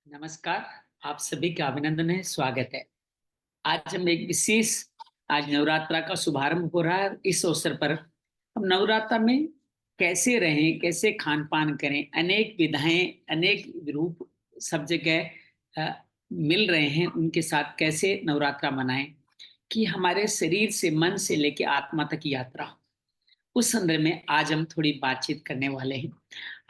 नमस्कार। आप सभी का अभिनंदन है, स्वागत है। आज हम एक विशेष, आज नवरात्रा का शुभारंभ हो रहा है। इस अवसर पर हम नवरात्रा में कैसे रहें, कैसे खान पान करें, अनेक विधाएं, अनेक रूप सब जगह मिल रहे हैं। उनके साथ कैसे नवरात्रा मनाएं कि हमारे शरीर से, मन से लेकर आत्मा तक की यात्रा हो। उस संदर्भ में आज हम थोड़ी बातचीत करने वाले हैं।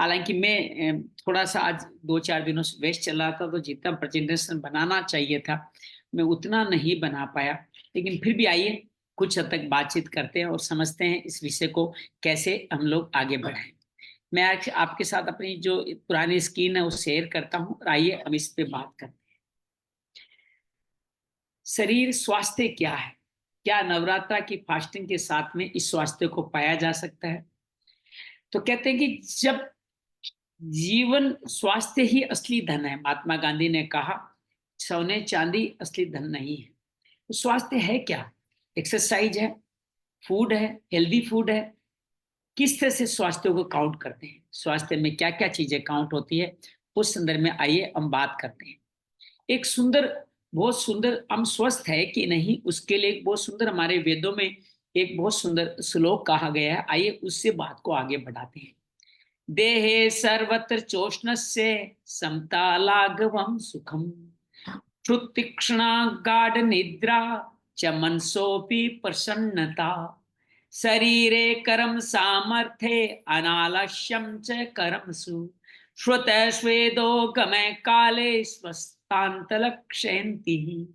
हालांकि मैं थोड़ा सा आज 2-4 दिनों से व्यस्त चल रहा था, तो जितना प्रेजेंटेशन बनाना चाहिए था मैं उतना नहीं बना पाया। लेकिन फिर भी आइए कुछ हद तक बातचीत करते हैं और समझते हैं इस विषय को कैसे हम लोग आगे बढ़ाएं। मैं आज आपके साथ अपनी जो पुरानी स्क्रीन है वो शेयर करता हूँ और आइए हम इस पे बात करते हैं। शरीर स्वास्थ्य क्या है? क्या नवरात्रा की फास्टिंग के साथ में इस स्वास्थ्य को पाया जा सकता है? तो कहते हैं कि जब जीवन, स्वास्थ्य ही असली धन है। महात्मा गांधी ने कहा, सोने चांदी असली धन नहीं है। तो स्वास्थ्य है क्या? एक्सरसाइज है, फूड है, हेल्दी फूड है। किस तरह से स्वास्थ्य को काउंट करते हैं, स्वास्थ्य में क्या क्या चीजें काउंट होती है, उस संदर्भ में आइए हम बात करते हैं। एक सुंदर, बहुत सुंदर, हम स्वस्थ है कि नहीं उसके लिए एक बहुत सुंदर, हमारे वेदों में एक बहुत सुंदर श्लोक कहा गया है। आइए उससे बात को आगे बढ़ाते हैं। देहे सर्वत्र चोष्णस्य समता लाघवम सुखम, क्षुत्तीक्ष्णा गाढ़ निद्रा च मनसोपि प्रसन्नता, शरीरे करम सामर्थ्ये अनालस्यम च करमसु, श्रुत स्वेदो गमय काले स्वस्थांत लक्ष्यन्ति।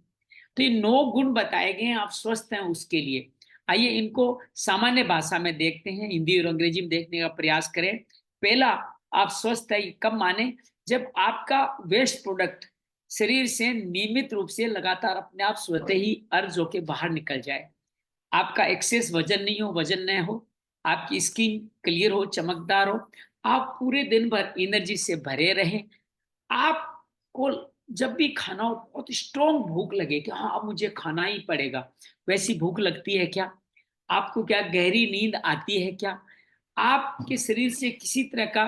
तो ये 9 गुण बताए गए हैं, आप स्वस्थ हैं उसके लिए। आइए इनको सामान्य भाषा में देखते हैं, हिंदी और अंग्रेजी में देखने का प्रयास करें। पहला, आप स्वस्थ है कब माने? जब आपका वेस्ट प्रोडक्ट शरीर से नियमित रूप से लगातार अपने आप स्वतः ही अर्ज होके बाहर निकल जाए। आपका एक्सेस वजन नहीं हो, वजन न हो, आपकी स्किन क्लियर हो, चमकदार हो, आप पूरे दिन भर एनर्जी से भरे रहें। आपको जब भी खाना हो, बहुत स्ट्रॉन्ग भूख लगे कि हाँ अब मुझे खाना ही पड़ेगा, वैसी भूख लगती है क्या? आपको क्या गहरी नींद आती है क्या? आपके शरीर से किसी तरह का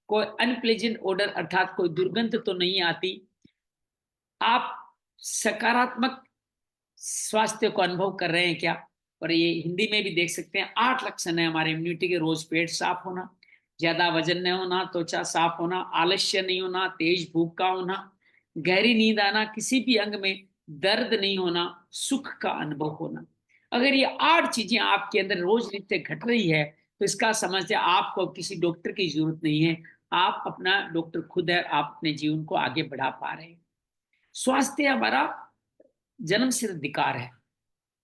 कोई अनप्लेजेंट ऑर्डर अर्थात कोई दुर्गंध तो नहीं आती? आप सकारात्मक स्वास्थ्य को अनुभव कर रहे हैं क्या? और ये हिंदी में भी देख सकते हैं, 8 लक्षण है हमारे इम्यूनिटी के। रोज पेट साफ होना, ज्यादा वजन नहीं होना, त्वचा साफ होना, आलस्य नहीं होना, तेज भूख का होना, गहरी नींद आना, किसी भी अंग में दर्द नहीं होना, सुख का अनुभव होना। अगर ये 8 चीजें आपके अंदर रोज नित्य घट रही है तो इसका समझते आपको किसी डॉक्टर की जरूरत नहीं है। आप अपना डॉक्टर खुद है, आप अपने जीवन को आगे बढ़ा पा रहे हैं। स्वास्थ्य हमारा जन्म सिद्ध अधिकार है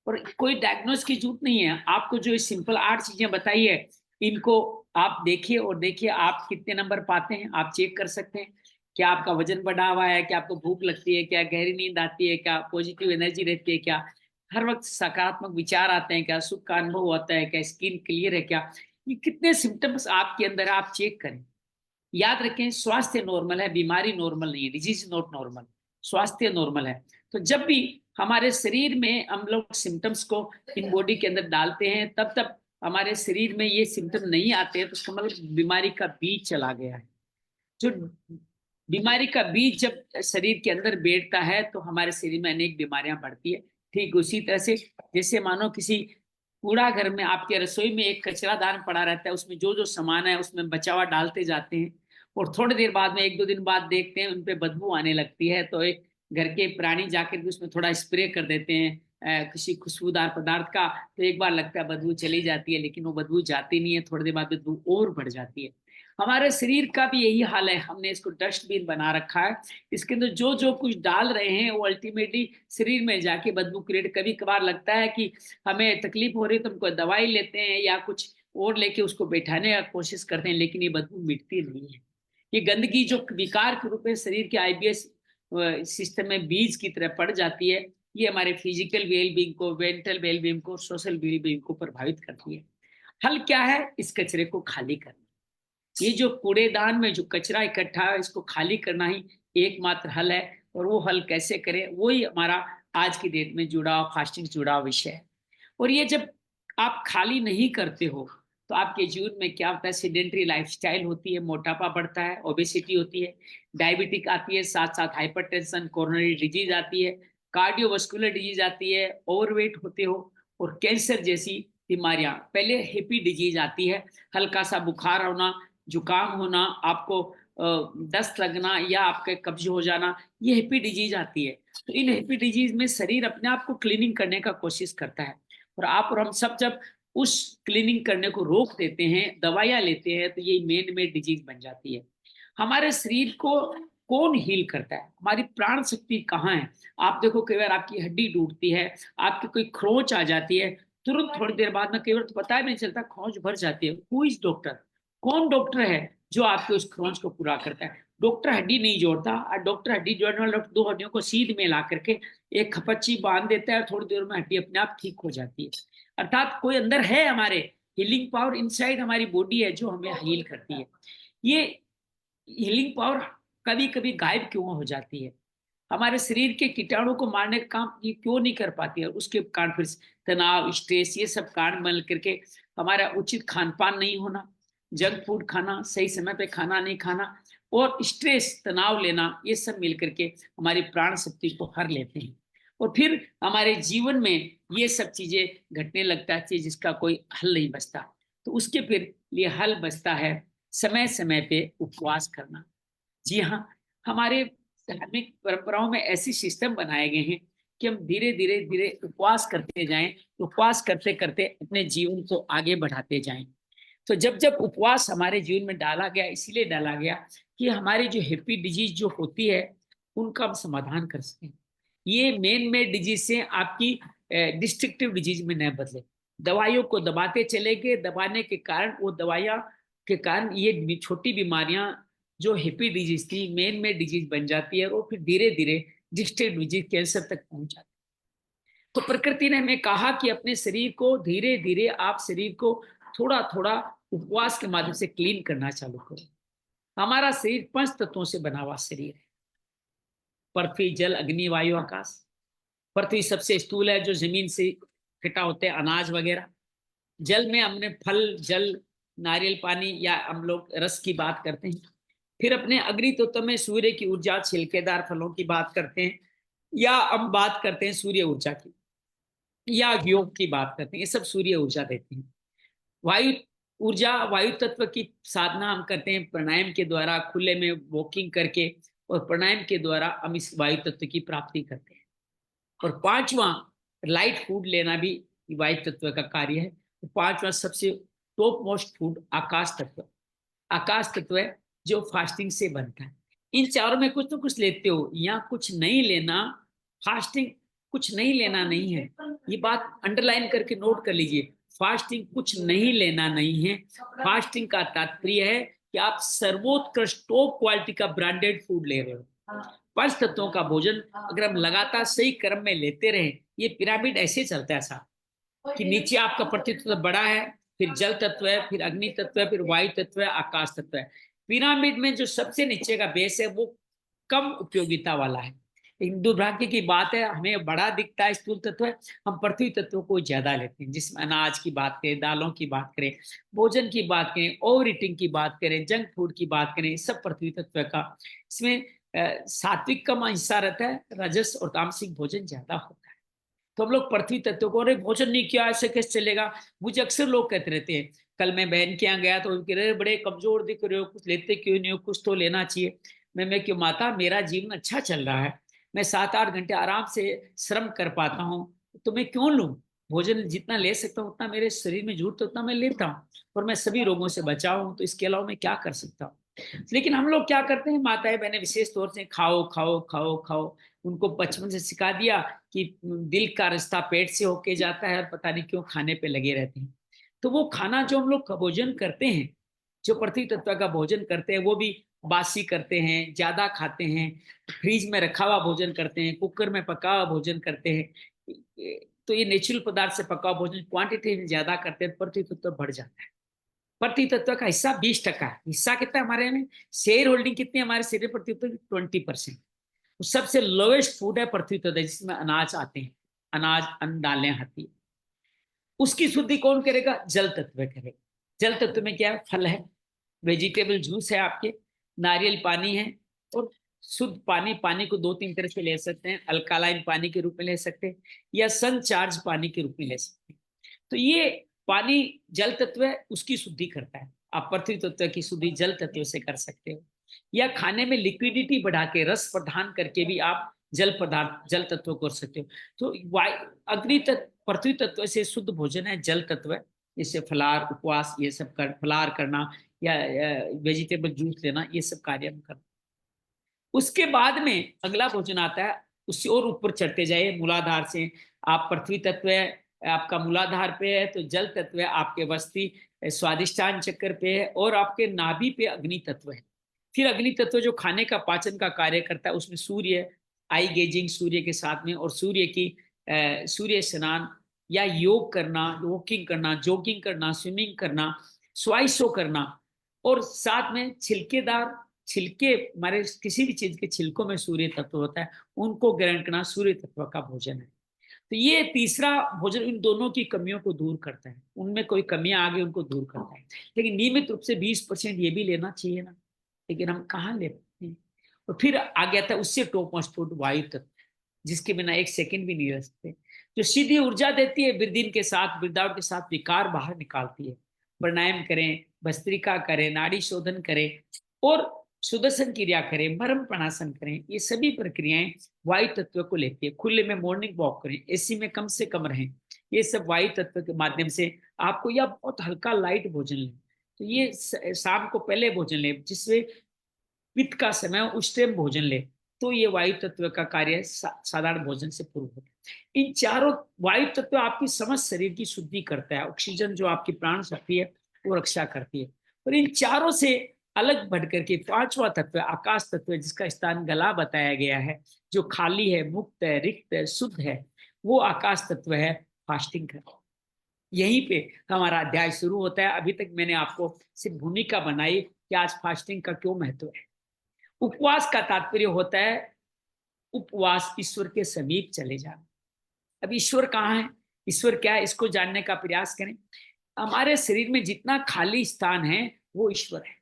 और कोई डायग्नोस की जरूरत नहीं है। आपको जो सिंपल 8 चीजें बताई है, इनको आप देखिए और देखिए आप कितने नंबर पाते हैं। आप चेक कर सकते हैं, क्या आपका वजन बढ़ा हुआ है, क्या आपको भूख लगती है, क्या गहरी नींद आती है, क्या पॉजिटिव एनर्जी रहती है, क्या हर वक्त सकारात्मक विचार आते हैं, क्या सुख का अनुभव होता है, क्या स्किन क्लियर है, क्या ये कितने सिम्टम्स आपके अंदर है, आप चेक करें। याद रखें, स्वास्थ्य नॉर्मल है, बीमारी नॉर्मल नहीं है। डिजीज नॉट नॉर्मल, स्वास्थ्य नॉर्मल है। तो जब भी हमारे शरीर में हम लोग सिम्टम्स को इन बॉडी के अंदर डालते हैं, तब तब हमारे शरीर में ये सिम्टम नहीं आते हैं, तो उसका मतलब बीमारी का बीज चला गया है। जो बीमारी का बीज जब शरीर के अंदर बैठता है तो हमारे शरीर में अनेक बीमारियां बढ़ती है। ठीक उसी तरह से जैसे मानो किसी कूड़ा घर में आपके रसोई में एक कचरादान पड़ा रहता है, उसमें जो जो सामान है उसमें बचा हुआ डालते जाते हैं और थोड़ी देर बाद में, 1-2 दिन बाद देखते हैं उन पे बदबू आने लगती है, तो एक घर के प्राणी जाकर के उसमें थोड़ा स्प्रे कर देते हैं किसी खुशबूदार पदार्थ का, तो एक बार लगता है बदबू चली जाती है, लेकिन वो बदबू जाती नहीं है, थोड़ी देर बाद बदबू और बढ़ जाती है। हमारे शरीर का भी यही हाल है। हमने इसको डस्टबिन बना रखा है, इसके अंदर जो जो कुछ डाल रहे हैं वो अल्टीमेटली शरीर में जाके बदबू क्रिएट। कभी कभार लगता है कि हमें तकलीफ हो रही है तो हम कोई दवाई लेते हैं या कुछ और लेके उसको बैठाने का कोशिश करते हैं, लेकिन ये बदबू मिटती नहीं है। ये गंदगी जो विकार के रूप में शरीर के आईबीएस सिस्टम में बीज की तरह पड़ जाती है, ये हमारे फिजिकल वेलबींग को, मेंटल वेलबींग को, सोशल वेलबींग को प्रभावित करती है। हल क्या है? इस कचरे को खाली करना। ये जो कूड़ेदान में जो कचरा इकट्ठा है, इसको खाली करना ही एकमात्र हल है। और वो हल कैसे करें, वही हमारा आज की डेट में जुड़ा, फास्टिंग जुड़ा विषय है। और ये जब आप खाली नहीं करते हो तो आपके जीवन में क्या होता है? सीडेंटरी लाइफस्टाइल होती है, मोटापा बढ़ता है, ओबेसिटी होती है, डायबिटिक आती है, साथ साथ हाइपरटेंशन, कोरोनरी डिजीज आती है, कार्डियोवास्कुलर डिजीज आती है, ओवरवेट होते हो, और कैंसर जैसी बीमारियां। पहले हेपी डिजीज आती है, हल्का सा बुखार होना, जुकाम होना, आपको दस्त लगना या आपके कब्ज हो जाना, ये हेपी डिजीज आती है। तो इन हेपी डिजीज में शरीर अपने आप को क्लीनिंग करने का कोशिश करता है, और आप और हम सब जब उस क्लीनिंग करने को रोक देते हैं, दवाइयां लेते हैं, तो ये मेन में डिजीज बन जाती है। हमारे शरीर को कौन हील करता है? हमारी प्राण शक्ति कहाँ है? आप देखो, कई बार आपकी हड्डी टूटती है, आपकी कोई खरोंच आ जाती है, तुरंत थोड़ी देर बाद में कई बार तो पता ही नहीं चलता, खरोंच भर जाती है। Who is doctor? कौन डॉक्टर है जो आपके उस खरोंच को पूरा करता है? डॉक्टर हड्डी नहीं जोड़ता, और डॉक्टर हड्डी जोड़ने वाला डॉक्टर दो हड्डियों को सीध में ला करके एक खपच्ची बांध देता है, और थोड़ी देर में हड्डी अपने आप ठीक हो जाती है। अर्थात कोई अंदर है हमारे, हीलिंग पावर इनसाइड हमारी बॉडी है जो हमें हील करती है। ये हीलिंग पावर कभी कभी गायब क्यों हो जाती है? हमारे शरीर के कीटाणु को मारने का काम ये क्यों नहीं कर पाती है? उसके कारण फिर तनाव, स्ट्रेस, ये सब कारण बन करके हमारा उचित खान पान नहीं होना, जंक फूड खाना, सही समय पे खाना नहीं खाना, और स्ट्रेस, तनाव लेना, ये सब मिल करके हमारी प्राण शक्ति को हर लेते हैं। और फिर हमारे जीवन में ये सब चीजें घटने लगता है जिसका कोई हल नहीं बचता। तो उसके फिर लिए हल बचता है समय समय पे उपवास करना। जी हाँ, हमारे धार्मिक परंपराओं में ऐसी सिस्टम बनाए गए हैं कि हम धीरे धीरे धीरे उपवास करते जाएं, उपवास करते करते अपने जीवन को आगे बढ़ाते जाएं। तो जब जब उपवास हमारे जीवन में डाला गया, इसीलिए डाला गया कि हमारी जो हैप्पी डिजीज जो होती है उनका हम समाधान कर सकें। ये मेन में डिजीज से आपकी डिस्ट्रक्टिव डिजीज में न बदले। दवाइयों को दबाते चले गए, दबाने के कारण वो दवाइयां के कारण ये छोटी बीमारियां जो हैप्पी डिजीज थी मेन में डिजीज बन जाती है, और वो फिर धीरे धीरे डिस्ट्रक्टिव डिजीज कैंसर तक पहुंच जाती है। तो प्रकृति ने हमें कहा कि अपने शरीर को धीरे धीरे आप शरीर को थोड़ा थोड़ा उपवास के माध्यम से क्लीन करना चालू करो। हमारा शरीर 5 तत्वों से बना हुआ शरीर है। पृथ्वी, जल, अग्नि, वायु, आकाश। पृथ्वी सबसे स्थूल है, जो जमीन से इकट्ठा होते हैं अनाज वगैरह। जल में हमने फल, जल, नारियल पानी या हम लोग रस की बात करते हैं। फिर अपने अग्नि तत्व में सूर्य की ऊर्जा, छिलकेदार फलों की बात करते हैं, या हम बात करते हैं सूर्य ऊर्जा की, या योग की बात करते हैं। ये सब सूर्य ऊर्जा देते हैं। वायु ऊर्जा, वायु तत्व की साधना हम करते हैं प्राणायाम के द्वारा, खुले में वॉकिंग करके, और प्राणायाम के द्वारा हम इस वायु तत्व की प्राप्ति करते हैं। और पांचवा, लाइट फूड लेना भी वायु तत्व का कार्य है। तो पांचवा सबसे टॉप मोस्ट फूड आकाश तत्व। आकाश तत्व है जो फास्टिंग से बनता है। इन चारों में कुछ तो कुछ लेते हो, या कुछ नहीं लेना। फास्टिंग कुछ नहीं लेना नहीं है, ये बात अंडरलाइन करके नोट कर लीजिए। फास्टिंग कुछ नहीं लेना नहीं है। फास्टिंग का तात्पर्य है कि आप सर्वोत्कृष्ट टॉप क्वालिटी का ब्रांडेड फूड ले रहे हो। पंच तत्वों का भोजन अगर हम लगातार सही क्रम में लेते रहे, ये पिरामिड ऐसे चलता है साहब, कि नीचे आपका पृथ्वी तत्व बड़ा है, फिर जल तत्व है, फिर अग्नि तत्व है, फिर वायु तत्व है, आकाश तत्व है। पिरामिड में जो सबसे नीचे का बेस है वो कम उपयोगिता वाला है। लेकिन दुर्भाग्य की बात है, हमें बड़ा दिखता है स्थूल तत्व है, हम पृथ्वी तत्व को ज्यादा लेते हैं। जिसमें अनाज की बात करें, दालों की बात करें, भोजन की बात करें, ओवर ईटिंग की बात करें, जंक फूड की बात करें, सब पृथ्वी तत्व का। इसमें सात्विक कम हिस्सा रहता है, रजस और तामसिक भोजन ज्यादा होता है। तो हम लोग पृथ्वी तत्व को, अरे भोजन नहीं किया ऐसे कैसे चलेगा? मुझे अक्सर लोग कहते रहते हैं। कल मैं बहन के यहाँ गया तो उनके रहे बड़े कमजोर दिख रहे हो, कुछ लेते क्यों नहीं हो, कुछ तो लेना चाहिए। मैं क्यों माता, मेरा जीवन अच्छा चल रहा है, मैं 7-8 घंटे आराम से श्रम कर पाता हूँ, तो मैं क्यों लूँ? भोजन जितना ले सकता हूँ उतना मेरे शरीर में जरूरत उतना मैं लेता हूँ, और मैं सभी रोगों से बचा हूँ। तो इसके अलावा मैं क्या कर सकता हूँ? लेकिन हम लोग क्या करते हैं, माताएं बहनें विशेष तौर से, खाओ खाओ खाओ खाओ। उनको बचपन से सिखा दिया कि दिल का रास्ता पेट से होके जाता है, और पता नहीं क्यों खाने पे लगे रहते हैं। तो वो खाना जो हम लोग भोजन करते हैं, जो पृथ्वी तत्व का भोजन करते हैं, वो भी बासी करते हैं, ज्यादा खाते हैं, फ्रीज में रखा हुआ भोजन करते हैं, कुकर में पका हुआ भोजन करते हैं, तो ये नेचुरल पदार्थ से पका हुआ भोजन क्वांटिटी में ज्यादा करते हैं, प्रति तत्व बढ़ जाता है। प्रति तत्व का हिस्सा 20% है। हिस्सा कितना है हमारे में, शेयर होल्डिंग कितनी है हमारे शरीर प्रति तत्व 20%। सबसे लोएस्ट फूड है पृथ्वी तत्व, जिसमें अनाज आते हैं, अनाज अन्न दालें आती है। उसकी शुद्धि कौन करेगा, जल तत्व करेगा। जल तत्व में क्या है, फल है, वेजिटेबल जूस है आपके, नारियल पानी है, और शुद्ध पानी। पानी को 2-3 तरह से ले सकते हैं, अल्कालाइन पानी के रूप में ले सकते हैं, या सन चार्ज पानी के रूप में ले सकते हैं। तो ये पानी जल तत्व है, उसकी शुद्धि करता है। आप पृथ्वी तत्व की शुद्धि जल तत्व से कर सकते हो, या खाने में लिक्विडिटी बढ़ा के, रस प्रदान करके भी आप जल पदार्थ जल तत्व कर सकते हो। तो अग्नि तत्व पृथ्वी तत्व से शुद्ध भोजन है जल तत्व है। जैसे फलाहार, उपवास, ये सब कर, फलाहार करना या वेजिटेबल जूस लेना, ये सब कार्य हम करना। उसके बाद में अगला भोजन आता है, उससे और ऊपर चढ़ते जाइए मूलाधार से। आप पृथ्वी तत्व है, आपका मूलाधार पे है, तो जल तत्व है, आपके वस्ती स्वादिष्टान चक्र पे है, और आपके नाभि पे अग्नि तत्व है। फिर अग्नि तत्व जो खाने का पाचन का कार्य करता है, उसमें सूर्य, आई गेजिंग सूर्य के साथ में, और सूर्य की सूर्य स्नान या योग करना, वॉकिंग करना, जॉगिंग करना, स्विमिंग करना, स्वाइसो करना, और साथ में छिलकेदार छिलके, हमारे किसी भी चीज के छिलकों में सूर्य तत्व होता है, उनको ग्रहण करना सूर्य तत्व का भोजन है। तो ये तीसरा भोजन इन दोनों की कमियों को दूर करता है, उनमें कोई कमियां आ गई उनको दूर करता है। लेकिन नियमित रूप से 20% ये भी लेना चाहिए ना, लेकिन हम कहाँ ले पाते हैं। और फिर आ गया था उससे टॉप मोस्ट फूड वायु तत्व, जिसके बिना एक सेकंड भी नहीं रह सकते, जो सीधी ऊर्जा देती है, वृद्धि के साथ, वृद्धावट के साथ विकार बाहर निकालती है। प्राणायाम करें, भस्त्रिका करें, नाड़ी शोधन करें, और सुदर्शन क्रिया करें, मरम प्राणासन करें, ये सभी प्रक्रियाएं वायु तत्व को लेती है। खुले में मॉर्निंग वॉक करें, एसी में कम से कम रहें, ये सब वायु तत्व के माध्यम से आपको, या बहुत हल्का लाइट भोजन लें, तो ये शाम को पहले भोजन लें, जिससे पित्त का समय उस टाइम भोजन ले, तो ये वायु तत्व का कार्य साधारण भोजन से पूर्व होता है। इन चारों वायु तत्व आपकी समस्त शरीर की शुद्धि करता है, ऑक्सीजन जो आपकी प्राण शक्ति है वो रक्षा करती है। और इन चारों से अलग बढ़ करके पांचवा तत्व आकाश तत्व है, जिसका स्थान गला बताया गया है, जो खाली है, मुक्त है, रिक्त है, शुद्ध है, वो आकाश तत्व है। फास्टिंग कर, यहीं पे हमारा अध्याय शुरू होता है। अभी तक मैंने आपको सिर्फ भूमिका बनाई कि आज फास्टिंग का क्यों महत्व है। उपवास का तात्पर्य होता है उपवास, ईश्वर के समीप चले जाना। अब ईश्वर कहाँ है, ईश्वर क्या है, इसको जानने का प्रयास करें। हमारे शरीर में जितना खाली स्थान है वो ईश्वर है,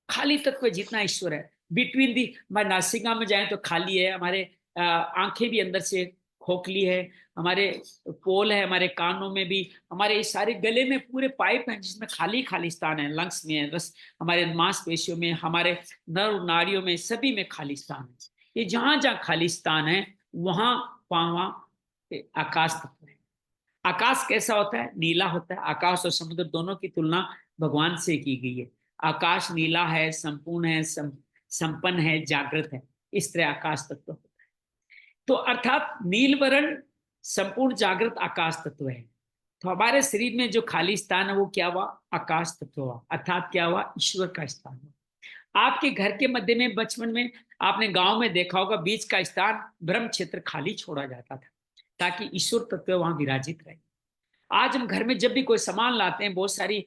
खाली तत्व जितना ईश्वर है। बिटवीन दी, हमारे नासिका में जाए तो खाली है, हमारे आंखें भी अंदर से खोखली है, हमारे पोल है, हमारे कानों में भी, हमारे सारे गले में पूरे पाइप हैं जिसमें खाली खाली स्थान है, लंग्स में, रस, हमारे मांसपेशियों में, हमारे नर्व नाड़ियों में, सभी में खाली स्थान है। ये जहां जहां खाली स्थान है वहां वहां आकाश तत्व है। आकाश कैसा होता है, नीला होता है। आकाश और समुद्र दोनों की तुलना भगवान से की गई है। आकाश नीला है, संपूर्ण है, संपन्न है, जागृत है, इस तरह आकाश तत्व होता है। तो अर्थात नील वर्ण संपूर्ण जागृत आकाश तत्व है। तो हमारे शरीर में जो खाली स्थान है वो क्या हुआ, आकाश तत्व हुआ, अर्थात क्या हुआ, ईश्वर का स्थान हुआ। आपके घर के मध्य में बचपन में आपने गांव में देखा होगा, बीच का स्थान ब्रह्म क्षेत्र खाली छोड़ा जाता था, ताकि ईश्वर तत्व वहां विराजित रहे। आज हम घर में जब भी कोई सामान लाते हैं, बहुत सारी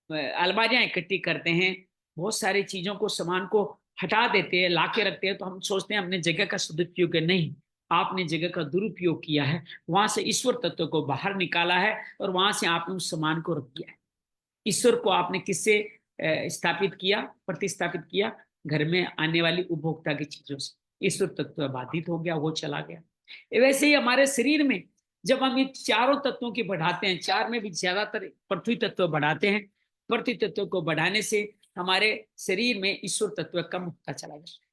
अलमारियां इकट्ठी करते हैं, बहुत सारी चीजों को, सामान को हटा देते हैं, लाके रखते हैं, तो हम सोचते हैं अपने जगह का सदुपयोग है। नहीं, आपने जगह का दुरुपयोग किया है, वहां से ईश्वर तत्व को बाहर निकाला है, और वहां से आपने उस सामान को रख दिया है। ईश्वर को आपने किससे स्थापित किया, प्रतिस्थापित किया, घर में आने वाली उपभोक्ता की चीजों से। ईश्वर तत्व बाधित हो गया, वो चला गया। वैसे ही हमारे शरीर में जब हम ये चारों तत्वों की बढ़ाते हैं, चार में भी ज्यादातर पृथ्वी तत्व बढ़ाते हैं, पृथ्वी तत्व को बढ़ाने से हमारे शरीर में ईश्वर तत्व कम होता चला गया।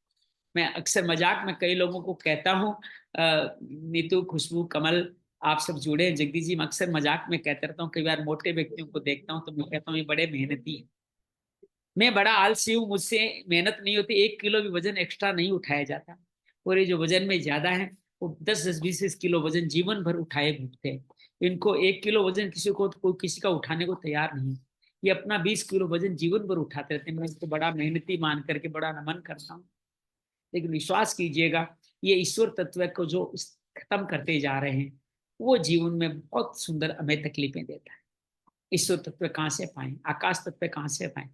मैं अक्सर मजाक में कई लोगों को कहता हूँ, नीतू, खुशबू, कमल, आप सब जुड़े, जगदीश जी, मैं अक्सर मजाक में कहता रहता हूँ, कई बार मोटे व्यक्तियों को देखता हूँ तो मैं कहता हूँ ये बड़े मेहनती है। मैं बड़ा आलसी हूँ, मुझसे मेहनत नहीं होती, 1 किलो भी वजन एक्स्ट्रा नहीं उठाया जाता। और ये जो वजन में ज्यादा है वो 10-10, 20-20 किलो वजन जीवन भर उठाए घूमते हैं। इनको 1 किलो वजन किसी को, कोई किसी का उठाने को तैयार नहीं है। ये अपना 20 किलो वजन जीवन भर उठाते रहते हैं। मैं इसको बड़ा मेहनती मान करके बड़ा नमन करता हूँ। लेकिन विश्वास कीजिएगा, ये ईश्वर तत्व को जो खत्म करते जा रहे हैं, वो जीवन में बहुत सुंदर हमें तकलीफें देता है। ईश्वर तत्व कहाँ से पाए, आकाश तत्व कहाँ से पाए?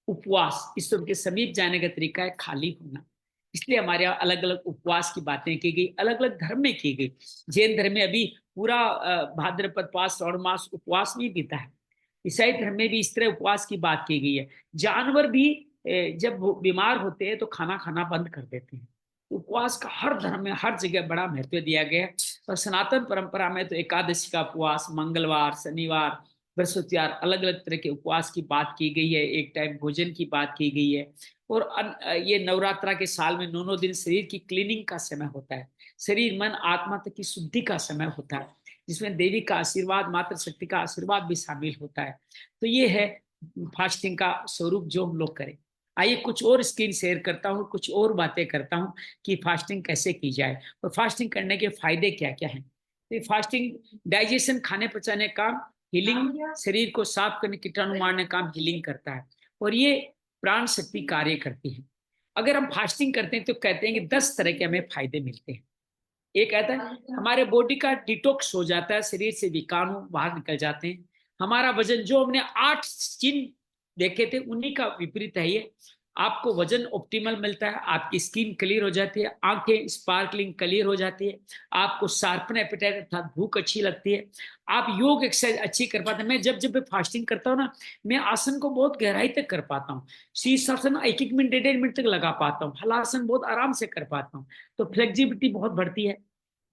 उपवास, ईश्वर के समीप जाने का तरीका है खाली होना। इसलिए हमारे यहाँ अलग अलग उपवास की बातें की गई, अलग अलग धर्म में की गई। जैन धर्म में अभी पूरा भाद्रपद मास श्रावण मास उपवास नहीं बीता है। ईसाई धर्म में भी इस तरह उपवास की बात की गई है। जानवर भी जब वो बीमार होते हैं तो खाना खाना बंद कर देते हैं। उपवास का हर धर्म में हर जगह बड़ा महत्व दिया गया है। और सनातन परंपरा में तो एकादशी का उपवास, मंगलवार, शनिवार, बृहस्पतिवार, अलग अलग तरह के उपवास की बात की गई है। एक टाइम भोजन की बात की गई है। और ये नवरात्रा के साल में 9 दिन शरीर की क्लीनिंग का समय होता है। शरीर मन आत्मा तक की शुद्धि का समय होता है, जिसमें देवी का आशीर्वाद, मातृ शक्ति का आशीर्वाद भी शामिल होता है। तो ये है फास्टिंग का स्वरूप जो हम लोग करें। आइए कुछ और स्क्रीन शेयर करता हूँ, कुछ और बातें करता हूँ कि फास्टिंग कैसे की जाए और फास्टिंग करने के फायदे क्या क्या हैं। तो फास्टिंग डाइजेशन, खाने पचाने का, हीलिंग, शरीर को साफ करने, कीटाणु मारने का हीलिंग करता है। और ये प्राण शक्ति कार्य करती है। अगर हम फास्टिंग करते हैं तो कहते हैं कि 10 तरह के हमें फायदे मिलते हैं। एक कहता है हमारे बॉडी का डिटॉक्स हो जाता है, शरीर से विषाणु बाहर निकल जाते हैं। हमारा वजन, जो हमने 8 चिन्ह देखे थे उन्हीं का विपरीत है ये। आपको वजन ऑप्टिमल मिलता है, आपकी स्किन क्लियर हो जाती है, आंखें स्पार्कलिंग क्लियर हो जाती है, आपको शार्पन एपेटाइट अर्थात भूख अच्छी लगती है, आप योग एक्सरसाइज अच्छी कर पाते हैं। मैं जब जब फास्टिंग करता हूँ ना, मैं आसन को बहुत गहराई तक कर पाता हूँ। शीर्षासन 1-1 मिनट 1.5 मिनट तक लगा पाता हूँ। हलासन बहुत आराम से कर पाता हूँ। तो फ्लेक्सिबिलिटी बहुत बढ़ती है।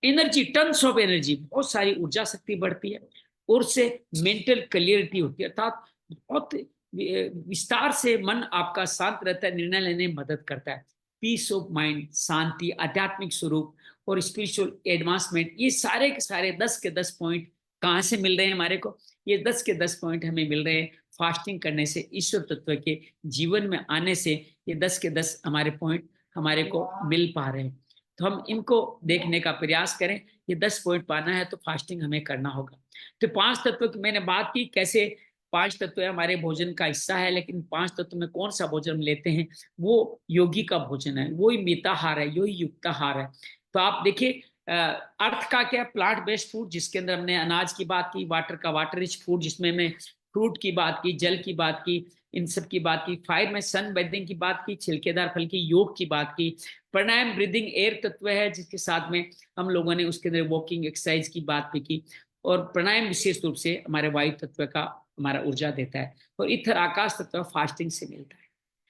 एनर्जी, टन्स ऑफ एनर्जी, बहुत सारी ऊर्जा शक्ति बढ़ती है। और से मेंटल क्लियरिटी होती है, अर्थात बहुत विस्तार से मन आपका शांत रहता है, निर्णय लेने में मदद करता है। पीस ऑफ माइंड, शांति, आध्यात्मिक स्वरूप और स्पिरिचुअल एडवांसमेंट, ये सारे के सारे 10 के 10 पॉइंट कहाँ से मिल रहे हैं हमारे को? ये 10 के 10 पॉइंट हमें मिल रहे हैं फास्टिंग करने से, ईश्वर तत्व के जीवन में आने से। ये 10 के 10 हमारे पॉइंट हमारे को मिल पा रहे हैं। तो हम इनको देखने का प्रयास करें। ये 10 पॉइंट पाना है तो फास्टिंग हमें करना होगा। तो 5 तत्व की मैंने बात की, कैसे 5 तत्व हमारे भोजन का हिस्सा है। लेकिन 5 तत्व में कौन सा भोजन हम लेते हैं? वो योगी का भोजन है, वही मिताहार है, वही युक्ताहार है। तो आप देखिए, अर्थ का क्या, प्लांट बेस्ड फूड, जिसके अंदर हमने अनाज की बात की, वाटर का वाटर रिच फूड जिसमें मैं फ्रूट की बात की, जल की बात की, इन सब की बात की। फायर में सन बेदिंग की बात की, छिलकेदार फल की योग की बात की। प्राणायाम ब्रीदिंग एयर तत्व है, जिसके साथ में हम लोगों ने उसके अंदर वॉकिंग एक्सरसाइज की बात भी की। और प्राणायाम विशेष रूप से हमारे वायु तत्व का हमारा ऊर्जा देता है। और इथर आकाश तत्व फास्टिंग से मिलता है।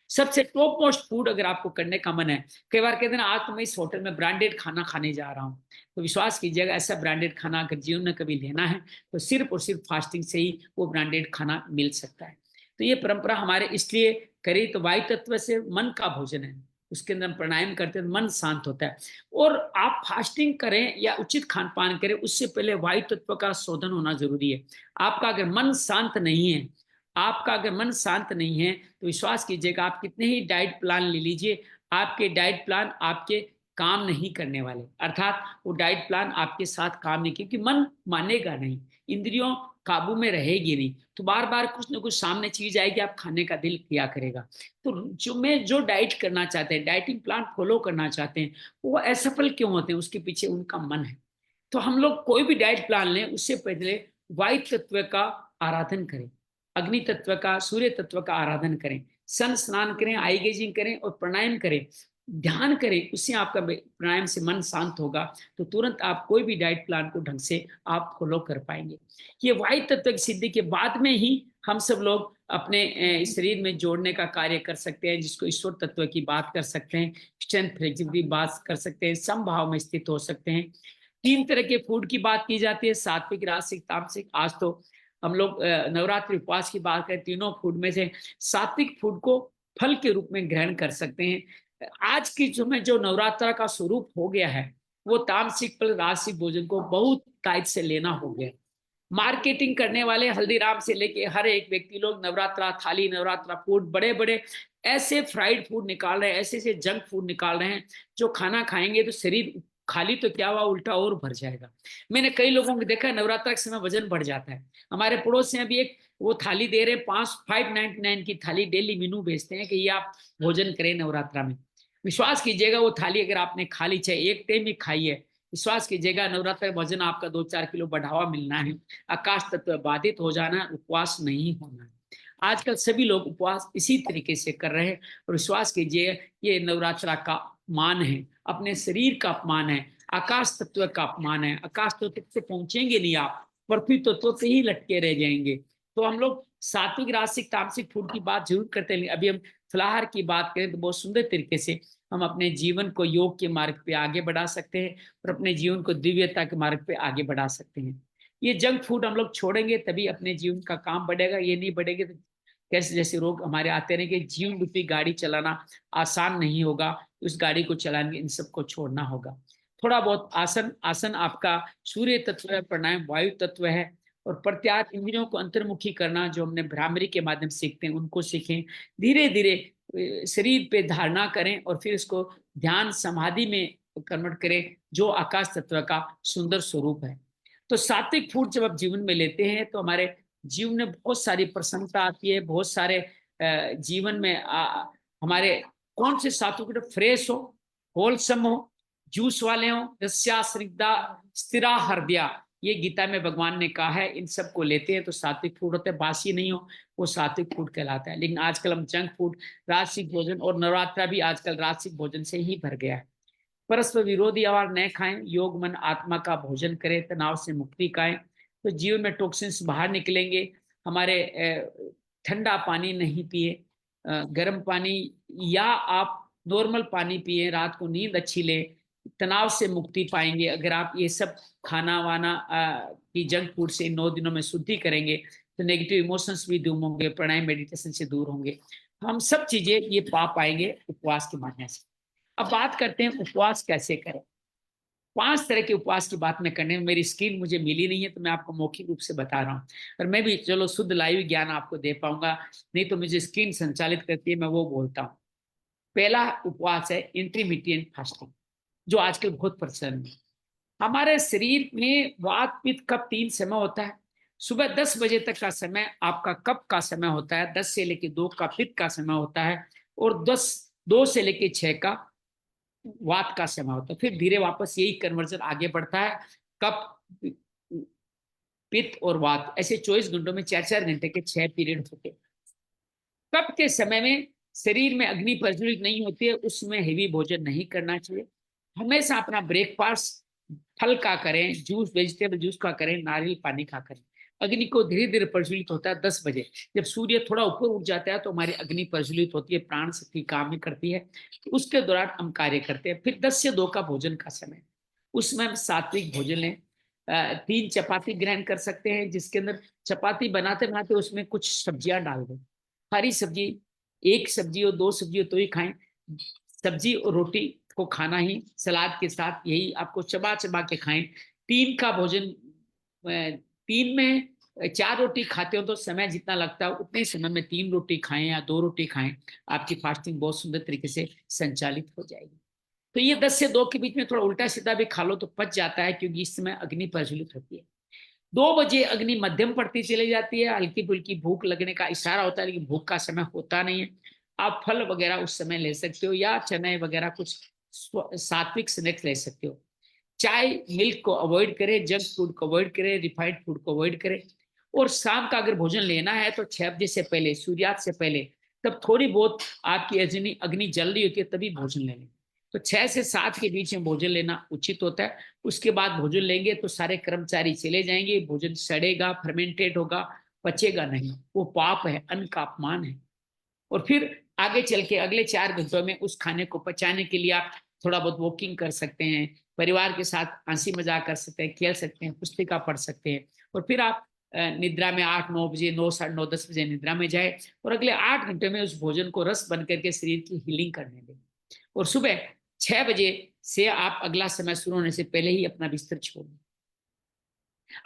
सबसे टॉप मोस्ट फूड अगर आपको करने का मन है, कई बार कहते हैं ना, आज तो मैं इस होटल में ब्रांडेड खाना खाने जा रहा हूँ, तो विश्वास कीजिएगा ऐसा ब्रांडेड खाना अगर जीवन में कभी लेना है तो सिर्फ और सिर्फ फास्टिंग से ही वो ब्रांडेड खाना मिल सकता है। तो ये परंपरा हमारे इसलिए करी, तो वायु तत्व से मन का भोजन है, उसके अंदर हम प्राणायाम करते हैं तो मन शांत होता है। और आप फास्टिंग करें या उचित खान पान करें, उससे पहले वायु तत्व का शोधन होना जरूरी है। आपका अगर मन शांत नहीं है, आपका अगर मन शांत नहीं है, तो विश्वास कीजिएगा आप कितने ही डाइट प्लान ले लीजिए, आपके डाइट प्लान आपके काम नहीं करने वाले। अर्थात वो डाइट प्लान आपके साथ काम नहीं, क्योंकि मन मानेगा नहीं, इंद्रियों काबू में रहेगी नहीं, तो बार बार कुछ ना कुछ सामने चीज आएगी, आप खाने का दिल किया करेगा। तो जो डाइट करना चाहते हैं, डाइटिंग प्लान फॉलो करना चाहते हैं, वो असफल क्यों होते हैं? उसके पीछे उनका मन है। तो हम लोग कोई भी डाइट प्लान लें, उससे पहले वायु तत्व का आराधन करें, अग्नि तत्व का, सूर्य तत्व का आराधन करें, सन स्नान करें, आई गेजिंग करें और प्राणायाम करें, ध्यान करें। उससे आपका प्राणायाम से मन शांत होगा, तो तुरंत आप कोई भी डाइट प्लान को ढंग से आप फॉलो कर पाएंगे। ये वायु तत्व की सिद्धि के बाद में ही हम सब लोग अपने शरीर में जोड़ने का कार्य कर सकते हैं, जिसको ईश्वर तत्व की बात कर सकते हैं, स्ट्रेंथ फ्लेक्सिबिलिटी बात कर सकते हैं, समभाव में स्थित हो सकते हैं। 3 तरह के फूड की बात की जाती है, सात्विक, राजसिक, तामसिक। आज तो हम लोग नवरात्रि उपवास की बात करें, तीनों फूड में से सात्विक फूड को फल के रूप में ग्रहण कर सकते हैं। आज की जो में जो नवरात्रा का स्वरूप हो गया है, वो तामसिक फल, राजसिक भोजन को बहुत कायद से लेना हो गया। मार्केटिंग करने वाले हल्दीराम से लेके हर एक व्यक्ति लोग नवरात्रा थाली, नवरात्रा फूड, बड़े बड़े ऐसे फ्राइड फूड निकाल रहे हैं, ऐसे ऐसे जंक फूड निकाल रहे हैं, जो खाना खाएंगे तो शरीर खाली तो क्या हुआ, उल्टा और भर जाएगा। मैंने कई लोगों को देखा है नवरात्र के समय वजन बढ़ जाता है। हमारे पड़ोस में अभी एक वो थाली दे रहे, 599 की थाली डेली मेनू बेचते हैं कि ये आप भोजन करें नवरात्रा में। विश्वास कीजिएगा वो थाली अगर आपने खा ली, चाहे एक टाइम ही खाई है, विश्वास कीजिएगा नवरात्र का वजन आपका 2-4 किलो बढ़ावा मिलना है, आकाश तत्व बाधित हो जाना, उपवास नहीं होना है। आजकल सभी लोग उपवास इसी तरीके से कर रहे हैं, और विश्वास कीजिए ये नवरात्रा का अपमान है, अपने शरीर का अपमान है, आकाश तत्व का अपमान है। आकाश तत्व तक से पहुंचेंगे नहीं आप, पृथ्वी तत्व पे ही लटके रह जाएंगे। तो हम लोग सात्विक राजसिक तामसिक फूड की बात जरूर करते हैं, अभी हम फलाहार की बात करें तो बहुत सुंदर तरीके से हम अपने जीवन को योग के मार्ग पे आगे बढ़ा सकते हैं, और अपने जीवन को दिव्यता के मार्ग पे आगे बढ़ा सकते हैं। ये जंक फूड हम लोग छोड़ेंगे तभी अपने जीवन का काम बढ़ेगा, ये नहीं बढ़ेगा तो कैसे जैसे रोग हमारे आते रहेंगे। जीवन रूपी गाड़ी चलाना आसान नहीं होगा, उस गाड़ी को चलाने इन सबको छोड़ना होगा। थोड़ा बहुत आसन, आसन आपका सूर्य तत्व है, प्राणायाम वायु तत्व है, और प्रत्याहार इंद्रियों को अंतर्मुखी करना जो हमने भ्रामरी के माध्यम से सीखते हैं उनको सीखें। धीरे धीरे शरीर पे धारणा करें और फिर इसको ध्यान समाधि में कन्वर्ट करें, जो आकाश तत्व का सुंदर स्वरूप है। तो सात्विक फूड जब आप जीवन में लेते हैं तो हमारे जीवन में बहुत सारी प्रसन्नता आती है, बहुत सारे जीवन में हमारे कौन से सात्विक फ्रेश हो, होलसम हो, जूस वाले हो, रस्या स्निग्धा स्थिरा हृदया, ये गीता में भगवान ने कहा है। इन सब को लेते हैं तो सात्विक फूड होता है, बासी नहीं हो वो सात्विक फूड कहलाता है। लेकिन आजकल हम जंक फूड, राजसिक भोजन, और नवरात्रा भी आजकल राजसिक भोजन से ही भर गया है। परस्पर विरोधी आहार न खाएं, योग मन आत्मा का भोजन करें, तनाव से मुक्ति पाएं तो जीवन में टॉक्सिन्स बाहर निकलेंगे। हमारे ठंडा पानी नहीं पिए, गर्म पानी या आप नॉर्मल पानी पिए, रात को नींद अच्छी ले, तनाव से मुक्ति पाएंगे। अगर आप ये सब खाना वाना की जंक फूड से 9 दिनों में शुद्धि करेंगे तो नेगेटिव इमोशंस भी दूर होंगे, प्राणायाम मेडिटेशन से दूर होंगे, हम सब चीजें ये पा पाएंगे उपवास के माध्यम से। अब बात करते हैं उपवास कैसे करें। 5 तरह के उपवास की बात मैं करने में, मेरी स्क्रीन मुझे मिली नहीं है तो मैं आपको मौखिक रूप से बता रहा हूँ, और मैं भी चलो शुद्ध लाइव ज्ञान आपको दे पाऊंगा, नहीं तो मुझे स्क्रीन संचालित करती है, मैं वो बोलता हूँ। पहला उपवास है इंटरमिटेंट फास्टिंग, जो आजकल बहुत प्रचलन है। हमारे शरीर में वात पित्त कफ 3 समय होता है। सुबह 10 बजे तक का समय आपका कफ का समय होता है, 10 से लेकर 2 का पित्त का समय होता है, और 2 से लेकर 6 का वात का समय होता है। फिर धीरे वापस यही कन्वर्जन आगे बढ़ता है, कफ पित्त और वात, ऐसे 24 घंटों में 4-4 घंटे के 6 पीरियड होते हैं। कफ के समय में शरीर में अग्नि प्रज्वलित नहीं होती है, उसमें हेवी भोजन नहीं करना चाहिए। हमेशा अपना ब्रेकफास्ट फल का करें, जूस वेजिटेबल जूस का करें, नारियल पानी का करें। अग्नि को धीरे धीरे प्रज्वलित होता है 10 बजे, जब सूर्य थोड़ा ऊपर उठ जाता है तो हमारी अग्नि प्रज्वलित होती है, प्राण शक्ति काम में करती है, तो उसके दौरान हम कार्य करते हैं। फिर 10 से 2 का भोजन का समय, उसमें हम सात्विक भोजन लें। 3 चपाती ग्रहण कर सकते हैं, जिसके अंदर चपाती बनाते बनाते उसमें कुछ सब्जियां डाल दें। हरी सब्जी, 1 सब्जी और 2 सब्जी हो तो ही खाएं, सब्जी और रोटी को खाना ही सलाद के साथ, यही आपको चबा चबा के खाएं। 3 का भोजन, 3 में 4 रोटी खाते हो तो समय जितना लगता है उतने समय में 3 रोटी खाएं या 2 रोटी खाएं, आपकी फास्टिंग बहुत सुंदर तरीके से संचालित हो जाएगी। तो ये 10 से 2 के बीच में थोड़ा उल्टा सीधा भी खा लो तो पच जाता है, क्योंकि इस समय अग्नि प्रज्वलित होती है। 2 बजे अग्नि मध्यम पड़ती चली जाती है, हल्की फुल्की भूख लगने का इशारा होता है, लेकिन भूख का समय होता नहीं है। आप फल वगैरह उस समय ले सकते हो, या चने वगैरह कुछ सात्विक स्नैक्स ले सकते हो। चाय मिल्क को अवॉइड करें, जंक फूड को अवॉइड करें, रिफाइंड फूड को अवॉइड करें। और शाम का अगर भोजन लेना है तो 6 बजे से पहले, सूर्यास्त से पहले, तब थोड़ी बहुत आपकी अग्नि अग्नि जल रही होती है तभी भोजन लें। तो 6 से 7 के बीच में भोजन लेना उचित होता है। उसके बाद भोजन लेंगे तो सारे कर्मचारी चले जाएंगे, भोजन सड़ेगा, फर्मेंटेड होगा, पचेगा नहीं, वो पाप है, अन्न का अपमान है। और फिर आगे चल के अगले 4 घंटों में उस खाने को पचाने के लिए आप थोड़ा बहुत वॉकिंग कर सकते हैं, परिवार के साथ हंसी मजाक कर सकते हैं, खेल सकते हैं, पुस्तिका पढ़ सकते हैं। और फिर आप निद्रा में 8-9 बजे, 9, 9:30, 10 बजे निद्रा में जाए, और अगले 8 घंटे में उस भोजन को रस बन करके शरीर की हीलिंग करने दें। और सुबह 6 बजे से आप अगला समय शुरू होने से पहले ही अपना बिस्तर छोड़ दें।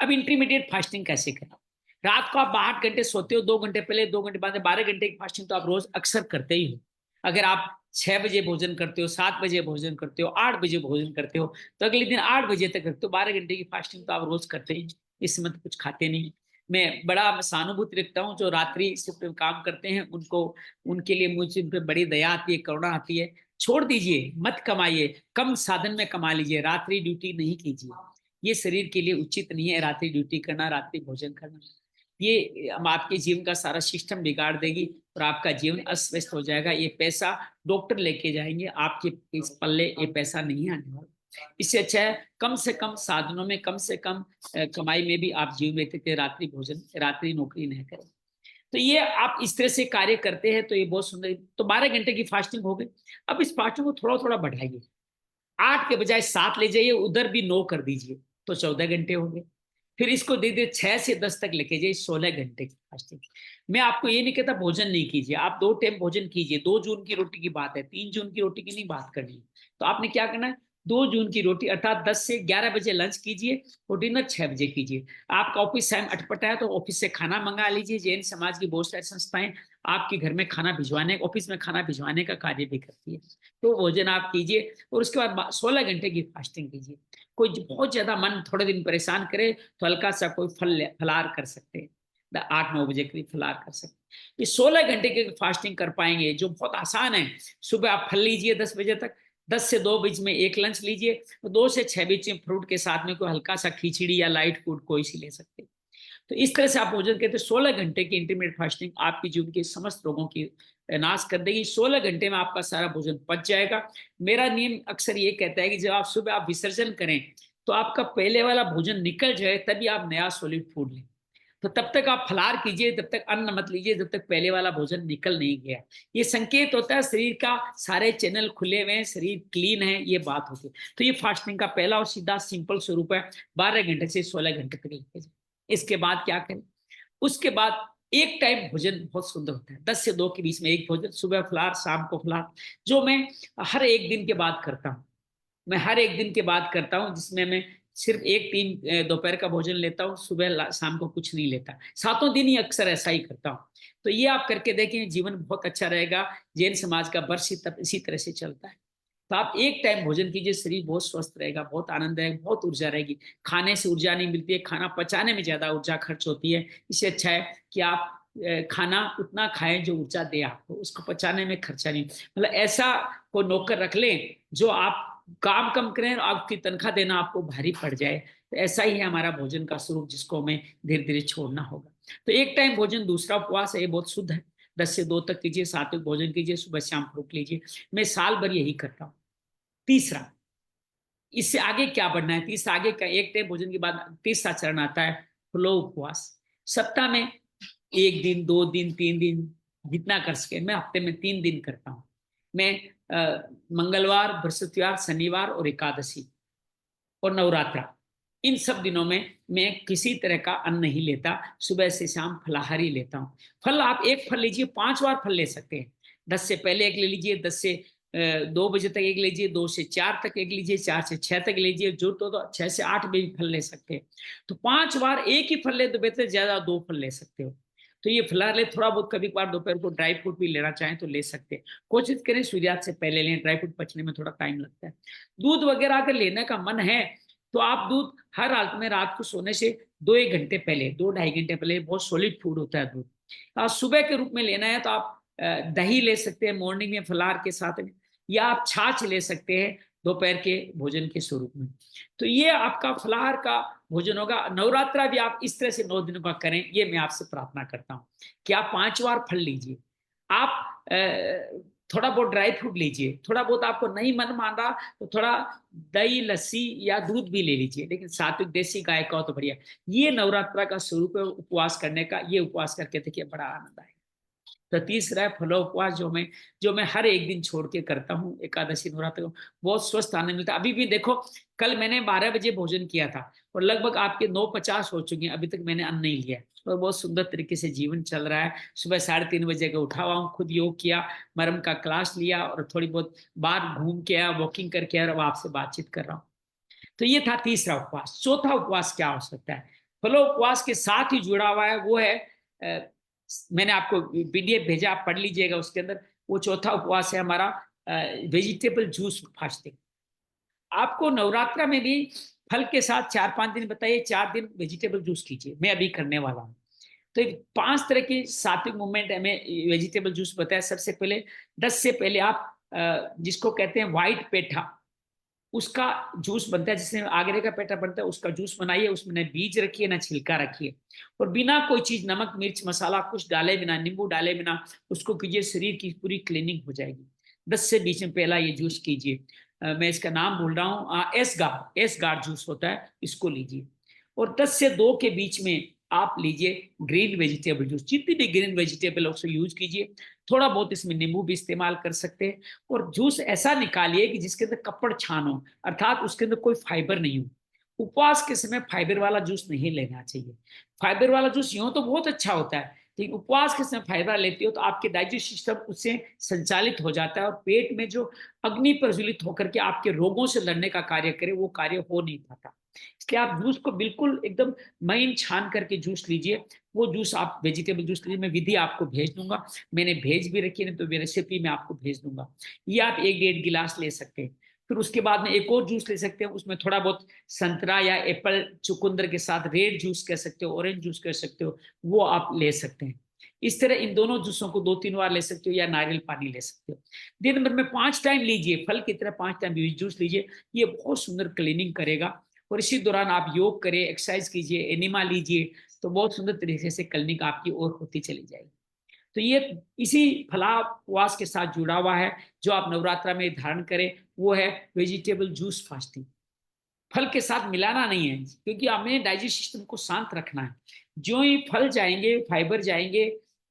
अब इंटरमीडिएट फास्टिंग कैसे करें। रात को आप 8 घंटे सोते हो, 2 घंटे पहले, 2 घंटे बाद, 12 घंटे की फास्टिंग तो आप रोज अक्सर करते ही हो। अगर आप 6 बजे भोजन करते हो, 7 बजे भोजन करते हो, 8 बजे भोजन करते हो, तो अगले दिन 8 बजे तक रखते हो। 12 घंटे की फास्टिंग तो आप रोज करते ही, इस समय तो कुछ खाते नहीं। मैं बड़ा सहानुभूति रखता हूँ जो रात्रि शिफ्ट में काम करते हैं, उनको, उनके लिए मुझे उन पे बड़ी दया आती है, करुणा आती है। छोड़ दीजिए, मत कमाइए, कम साधन में कमा लीजिए, रात्रि ड्यूटी नहीं कीजिए। ये शरीर के लिए उचित नहीं है, रात्रि ड्यूटी करना, रात्रि भोजन करना। ये हम आपके जीवन का सारा सिस्टम बिगाड़ देगी और आपका जीवन अस्त व्यस्त हो जाएगा। ये पैसा डॉक्टर लेके जाएंगे, आपके इस पल्ले ये पैसा नहीं आने वाला। इससे अच्छा है कम से कम साधनों में, कम से कम कमाई में भी आप जीवन व्यतीत करें, रात्रि भोजन, रात्रि नौकरी नहीं करें। तो ये आप इस तरह से कार्य करते हैं तो ये बहुत सुंदर। तो 12 घंटे की फास्टिंग हो गई। अब इस फास्टिंग को थोड़ा थोड़ा बढ़ाइए, 8 के बजाय 7 ले जाइए, उधर भी 9 कर दीजिए, तो 14 घंटे हो गए। फिर इसको दे दे 6 से 10 तक लेके जाइए, 16 घंटे की फास्टिंग। मैं आपको ये नहीं कहता भोजन नहीं कीजिए, आप 2 टाइम भोजन कीजिए। 2 जून की रोटी की बात है, 3 जून की रोटी की नहीं बात करनी। तो आपने क्या करना है, 2 जून की रोटी अर्थात 10 से 11 बजे लंच कीजिए और डिनर 6 बजे कीजिए। आपका ऑफिस टाइम अटपटा है तो ऑफिस से खाना मंगा लीजिए। जैन समाज की बहुत सारी संस्थाएं आपके घर में खाना भिजवाने, ऑफिस में खाना भिजवाने का कार्य भी करती है। तो भोजन आप कीजिए और उसके बाद 16 घंटे की फास्टिंग कीजिए। कोई बहुत ज्यादा मन थोड़े दिन परेशान करे तो हल्का सा कोई फलार कर सकते हैं, 8-9 बजे करीब फलार कर सकते हैं। ये 16 घंटे की फास्टिंग कर पाएंगे जो बहुत आसान है। सुबह आप फल लीजिए 10 बजे तक, 10 से 2 बीच में एक लंच लीजिए, 2 से 6 बीच में फ्रूट के साथ में कोई हल्का सा खिचड़ी या लाइट फूड कोई सी ले सकते हैं। तो इस तरह से आप भोजन कहते हैं। 16 घंटे की इंटरमीडिएट फास्टिंग आपकी जीवन के समस्त रोगों की नाश कर देगी। 16 घंटे में आपका सारा भोजन पच जाएगा। मेरा नियम अक्सर ये कहता है कि जब आप सुबह आप विसर्जन करें तो आपका पहले वाला भोजन निकल जाए, तभी आप नया सॉलिड फूड लें। तो तब तक आप फलार कीजिए, तब तक अन्न मत लीजिए जब तक पहले वाला भोजन निकल नहीं गया। ये संकेत होता है शरीर का सारे चैनल खुले हुए हैं, शरीर क्लीन है, ये बात होती है। तो ये फास्टिंग का पहला और सीधा सिंपल स्वरूप है। 12 घंटे से 16 घंटे तक लेके जाए। इसके बाद क्या करें, उसके बाद एक टाइम भोजन बहुत सुंदर होता है। 10 से 2 के बीच में एक भोजन, सुबह फलार, शाम को फलार, जो मैं हर एक दिन के बाद करता हूँ। मैं हर एक दिन के बाद करता हूँ, जिसमें मैं सिर्फ 1-3 दोपहर का भोजन लेता हूँ, सुबह शाम को कुछ नहीं लेता। 7 दिन ही अक्सर ऐसा ही करता हूँ। तो ये आप करके देखें, जीवन बहुत अच्छा रहेगा। जैन समाज का वर्ष इसी तरह से चलता है। तो आप एक टाइम भोजन कीजिए, शरीर बहुत स्वस्थ रहेगा, बहुत आनंद रहेगा, बहुत ऊर्जा रहेगी। खाने से ऊर्जा नहीं मिलती है, खाना पचाने में ज्यादा ऊर्जा खर्च होती है। इससे अच्छा है कि आप खाना उतना खाएं जो ऊर्जा दे आपको, उसको पचाने में खर्चा नहीं। मतलब ऐसा को नौकर रख लें जो आप काम कम करें और आपकी तनख्वाह देना आपको भारी पड़ जाए। तो ऐसा ही है हमारा भोजन का स्वरूप, जिसको हमें धीरे धीरे छोड़ना होगा। तो एक टाइम भोजन, दूसरा उपवास है, ये बहुत शुद्ध है। 10 से 2 तक कीजिए, सात्विक भोजन कीजिए, सुबह शाम फ्रूट लीजिए। मैं साल भर यही करता हूँ। तीसरा, इससे आगे क्या बढ़ना है, तीसरा आगे का एक टाइम भोजन के बाद तीसरा चरण आता है फ्लो उपवास। सप्ताह में 1 दिन, 2 दिन, 3 दिन, जितना कर सके। मैं हफ्ते में 3 दिन करता हूँ। मैं मंगलवार, बृहस्पतिवार, शनिवार और एकादशी और नवरात्रा, इन सब दिनों में मैं किसी तरह का अन्न नहीं लेता। सुबह से शाम फलाहारी लेता हूँ। फल आप एक फल लीजिए, 5 बार फल ले सकते हैं। 10 से पहले एक ले लीजिए, 10 से 2 बजे तक एक लीजिए, 2 से 4 तक एक लीजिए, 4 से 6 तक लीजिए, जो तो 6 से 8 भी फल ले सकते हैं। तो 5 बार एक ही फल ले तो बेहतर, ज्यादा 2 फल ले सकते हो। तो ये फलाहार ले, थोड़ा बहुत कभी कभार दोपहर को ड्राई फ्रूट भी लेना चाहें तो ले सकते हैं। कोशिश करें सूर्यास्त से पहले लें, ड्राई फ्रूट पचने में थोड़ा टाइम लगता है। दूध वगैरह अगर लेने का मन है तो आप दूध हर हालत में रात को सोने से 2-1 घंटे पहले, 2-2.5 घंटे पहले, बहुत सॉलिड फूड होता है दूध। सुबह के रूप में लेना है तो आप दही ले सकते हैं मॉर्निंग में फलाहार के साथ में, या आप छाछ ले सकते हैं दोपहर के भोजन के स्वरूप में। तो ये आपका फलाहार का भोजन होगा। नवरात्रा भी आप इस तरह से 9 दिनों का करें, ये मैं आपसे प्रार्थना करता हूँ कि आप 5 बार फल लीजिए। आप थोड़ा बहुत ड्राई फ्रूट लीजिए, थोड़ा बहुत आपको नहीं मन मान रहा तो थोड़ा दही, लस्सी या दूध भी ले लीजिए, लेकिन सात्विक देसी गाय का हो तो बढ़िया। ये नवरात्रा का स्वरूप है उपवास करने का। ये उपवास करके देखिए बड़ा आनंद आएगा। तो तीसरा है फलोपवास, जो मैं हर एक दिन छोड़ के करता हूँ, एकादशी नवरात्र को। बहुत स्वस्थ आनंद मिलता है। अभी भी देखो, कल मैंने 12 बजे भोजन किया था और लगभग आपके 9:50 हो चुके हैं, अभी तक मैंने अन्न नहीं लिया और बहुत सुंदर तरीके से जीवन चल रहा है। सुबह 3:30 बजे का उठा हुआ हूँ, खुद योग किया, मरम का क्लास लिया और थोड़ी बहुत बाहर घूम के आया, वॉकिंग करके आया और आपसे बातचीत कर रहा हूँ। तो ये था तीसरा उपवास। चौथा उपवास क्या हो सकता है, फलोपवास के साथ ही जुड़ा हुआ है, वो है मैंने आपको पीडीएफ भेजा, आप पढ़ लीजिएगा। उसके अंदर वो चौथा उपवास है हमारा वेजिटेबल जूस फास्टिंग। आपको नवरात्रा में भी फल के साथ 4-5 दिन बताइए, 4 दिन वेजिटेबल जूस कीजिए, मैं अभी करने वाला हूँ। तो 5 तरह की सात्विक मूवमेंट हमें वेजिटेबल जूस बताया। सबसे पहले 10 से पहले आप जिसको कहते हैं व्हाइट पेठा, उसका जूस बनता है, जिसमें आगरे का पेठा बनता है, उसका जूस बनाइए, उसमें न बीज रखिए न छिलका रखिए, और बिना कोई चीज नमक मिर्च मसाला कुछ डाले बिना, नींबू डाले बिना उसको कीजिए, शरीर की पूरी क्लीनिंग हो जाएगी। 10 से 20 में पहला ये जूस कीजिए। मैं इसका नाम भूल रहा हूँ, एस गार्ड जूस होता है, इसको लीजिए। और 10 से 2 के बीच में आप लीजिए ग्रीन वेजिटेबल जूस, जितनी भी ग्रीन वेजिटेबल है उसको यूज कीजिए। थोड़ा बहुत इसमें नींबू भी इस्तेमाल कर सकते हैं। और जूस ऐसा निकालिए कि जिसके अंदर कपड़ छान हो, अर्थात उसके अंदर कोई फाइबर नहीं हो। उपवास के समय फाइबर वाला जूस नहीं लेना चाहिए। फाइबर वाला जूस यूं तो बहुत अच्छा होता है, लेकिन उपवास के समय फाइबर लेते हो तो आपके डाइजेस्ट सिस्टम उससे संचालित हो जाता है, और पेट में जो अग्नि प्रज्वलित होकर के आपके रोगों से लड़ने का कार्य करे, वो कार्य हो नहीं पाता। इसलिए आप जूस को बिल्कुल एकदम महीन छान करके जूस लीजिए। वो जूस आप वेजिटेबल जूस लीजिए, मैं विधि आपको भेज दूंगा, मैंने भेज भी रखी है, तो रेसिपी मैं आपको भेज दूंगा। ये आप 1-1.5 गिलास ले सकते हैं। फिर उसके बाद में एक और जूस ले सकते हैं, उसमें थोड़ा बहुत संतरा या एप्पल चुकंदर के साथ रेड जूस कर सकते हो, ऑरेंज जूस कर सकते हो, वो आप ले सकते हैं। इस तरह इन दोनों जूसों को 2-3 बार ले सकते हो, या नारियल पानी ले सकते हो। दिन भर में 5 टाइम लीजिए, फल की तरह 5 टाइम जूस लीजिए। ये बहुत सुंदर क्लीनिंग करेगा। और इसी दौरान आप योग करें, एक्सरसाइज कीजिए, एनिमा लीजिए, तो बहुत सुंदर तरीके से क्लीनिंग आपकी और होती चली जाएगी। तो ये इसी फलापवास के साथ जुड़ा हुआ है, जो आप नवरात्रा में धारण करें, वो है वेजिटेबल जूस फास्टिंग। फल के साथ मिलाना नहीं है, क्योंकि हमें डाइजेस्ट सिस्टम को शांत रखना है। जो ही फल जाएंगे, फाइबर जाएंगे,